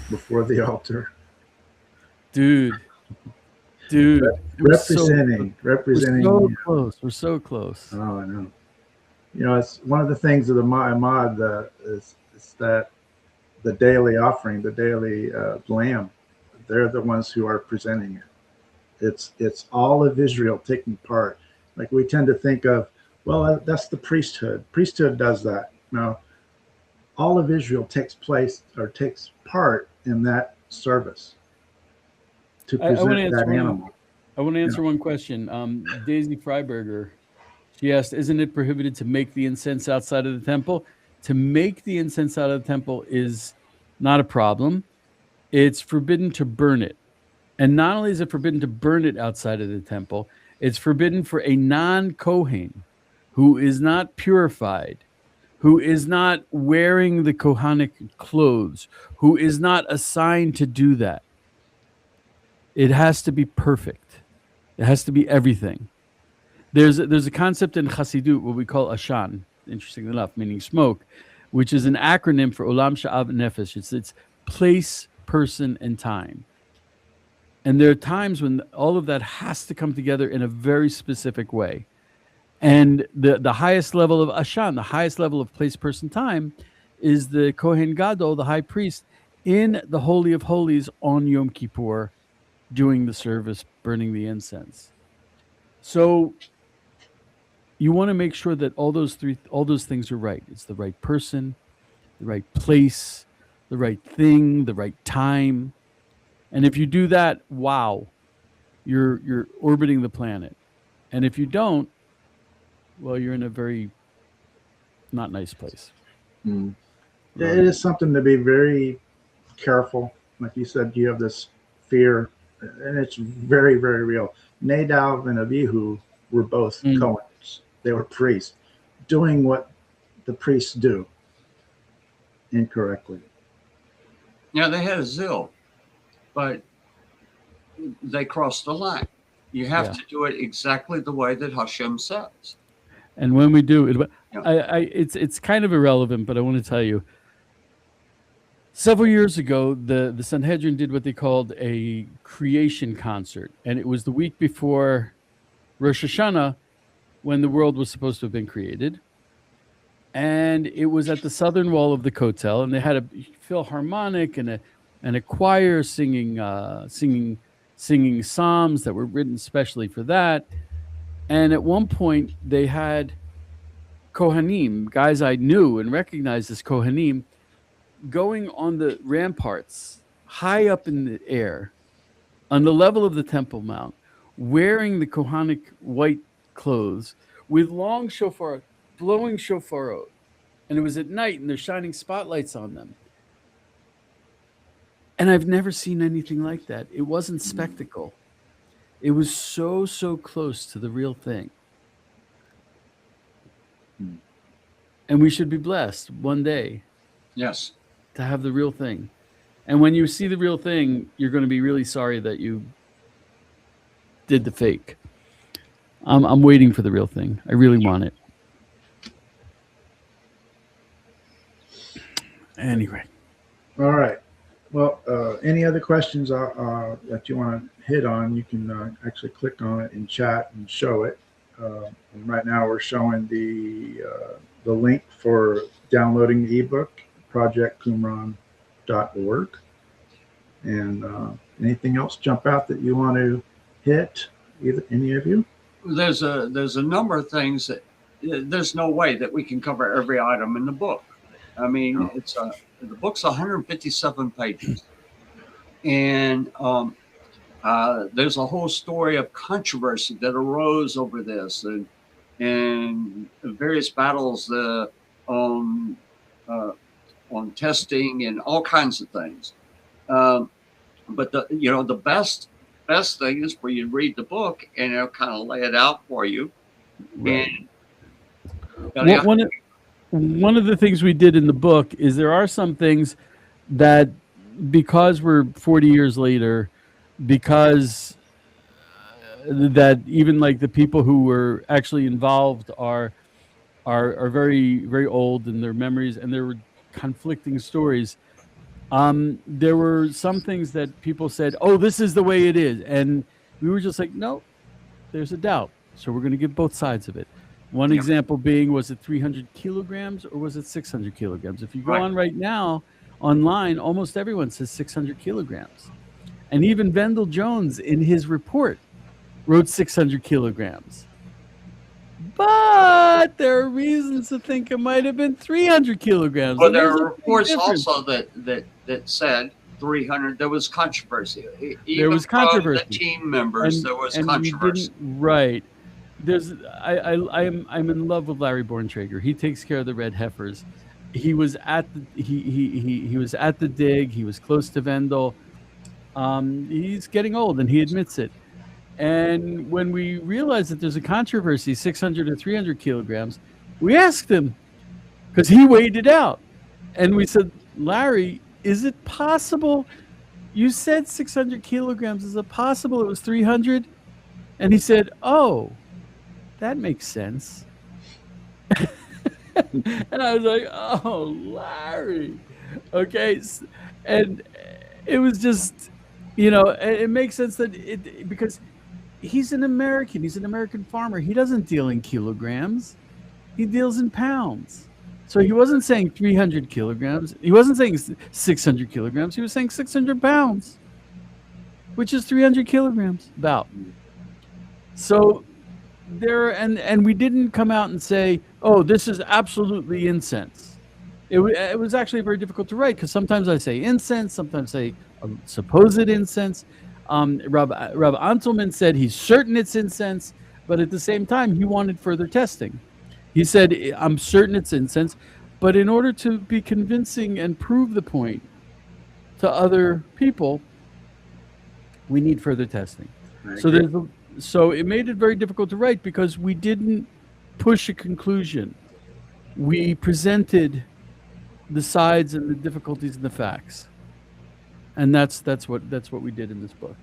Speaker 2: before the altar.
Speaker 3: Dude.
Speaker 2: Representing.
Speaker 3: We're so close. We're so close.
Speaker 2: Oh, I know. It's one of the things of the Ma'amad is that the daily offering, the daily lamb, they're the ones who are presenting it. It's all of Israel taking part. Like we tend to think of, well, that's the priesthood. Priesthood does that. No, all of Israel takes part in that service to present that animal.
Speaker 3: I want to answer one question. Daisy Freiberger, she asked, isn't it prohibited to make the incense outside of the temple? To make the incense out of the temple is not a problem. It's forbidden to burn it. And not only is it forbidden to burn it outside of the temple, it's forbidden for a non-Kohen who is not purified, who is not wearing the Kohanic clothes, who is not assigned to do that. It has to be perfect. It has to be everything. There's a concept in Chassidut, what we call Ashan, interestingly enough, meaning smoke, which is an acronym for Olam Sha'av Nefesh. It's place, person, and time. And there are times when all of that has to come together in a very specific way. And the highest level of Ashan, the highest level of place, person, time, is the Kohen Gadol, the high priest, in the Holy of Holies on Yom Kippur, doing the service, burning the incense. So you want to make sure that all those things are right. It's the right person, the right place, the right thing, the right time. And if you do that, wow, you're orbiting the planet. And if you don't, well, you're in a very not nice place.
Speaker 2: It is something to be very careful like you said, you have this fear, and it's very, very real. Nadab and Abihu were both Cohens. They were priests doing what the priests do incorrectly.
Speaker 4: Yeah, they had a zeal, but they crossed the line. You have to do it exactly the way that Hashem says.
Speaker 3: And when we do it, it's kind of irrelevant, but I want to tell you. Several years ago, the Sanhedrin did what they called a creation concert, and it was the week before Rosh Hashanah, when the world was supposed to have been created. And it was at the southern wall of the Kotel, and they had a philharmonic and a choir singing psalms that were written specially for that. And at one point, they had Kohanim, guys I knew and recognized as Kohanim, going on the ramparts high up in the air on the level of the Temple Mount, wearing the Kohanic white clothes with long shofar, blowing shofarot. And it was at night, and they're shining spotlights on them. And I've never seen anything like that. It wasn't spectacle. It was so close to the real thing. And we should be blessed one day.
Speaker 4: Yes.
Speaker 3: To have the real thing. And when you see the real thing, you're going to be really sorry that you did the fake. I'm waiting for the real thing. I really want it. Anyway.
Speaker 2: All right. Well, any other questions that you want to hit on, you can actually click on it in chat and show it. And right now we're showing the link for downloading the ebook, projectqumran.org. And anything else jump out that you want to hit, any of you?
Speaker 4: There's a number of things that there's no way that we can cover every item in the book. I mean, the book's 157 pages, and there's a whole story of controversy that arose over this, and various battles on testing and all kinds of things. But the best thing is for you to read the book, and it'll kind of lay it out for you.
Speaker 3: Right. And one of the things we did in the book is there are some things that, because we're 40 years later, because that even like the people who were actually involved are very, very old in their memories, and there were conflicting stories. There were some things that people said, "Oh, this is the way it is," and we were just like, "No, there's a doubt." So we're going to give both sides of it. One example being, was it 300 kilograms or was it 600 kilograms? If you go on right now online, almost everyone says 600 kilograms. And even Vendel Jones in his report wrote 600 kilograms. But there are reasons to think it might have been 300 kilograms.
Speaker 4: Well, there are reports also that said 300. There was controversy. Even
Speaker 3: there was controversy.
Speaker 4: From the team members, there was controversy.
Speaker 3: Right. I'm in love with Larry Borntrager. He takes care of the red heifers. He was at the he was at the dig. He was close to Vendel. He's getting old, and he admits it. And when we realized that there's a controversy, 600 or 300 kilograms, we asked him, because he weighed it out, and we said, "Larry, is it possible? You said 600 kilograms. Is it possible it was 300?" And he said, "Oh, that makes sense." And I was like, "Oh, Larry." Okay. And it was just, it makes sense that because he's an American farmer. He doesn't deal in kilograms. He deals in pounds. So he wasn't saying 300 kilograms. He wasn't saying 600 kilograms. He was saying 600 pounds, which is 300 kilograms about. So and we didn't come out and say, "Oh, this is absolutely incense." It was actually very difficult to write, because sometimes I say incense, sometimes I say supposed incense. Rav Antelman said he's certain it's incense, but at the same time he wanted further testing. He said, "I'm certain it's incense, but in order to be convincing and prove the point, to other people, we need further testing. So it made it very difficult to write because we didn't push a conclusion. We presented the sides and the difficulties and the facts, and that's what we did in this book.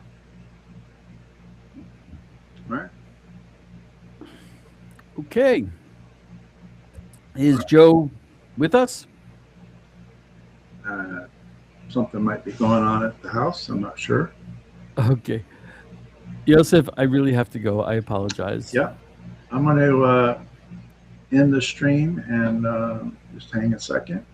Speaker 2: Right.
Speaker 3: Okay, is Joe with us?
Speaker 2: Something might be going on at the house. I'm not sure.
Speaker 3: Okay, Yosef, I really have to go. I apologize.
Speaker 2: Yeah, I'm going to end the stream and just hang a second.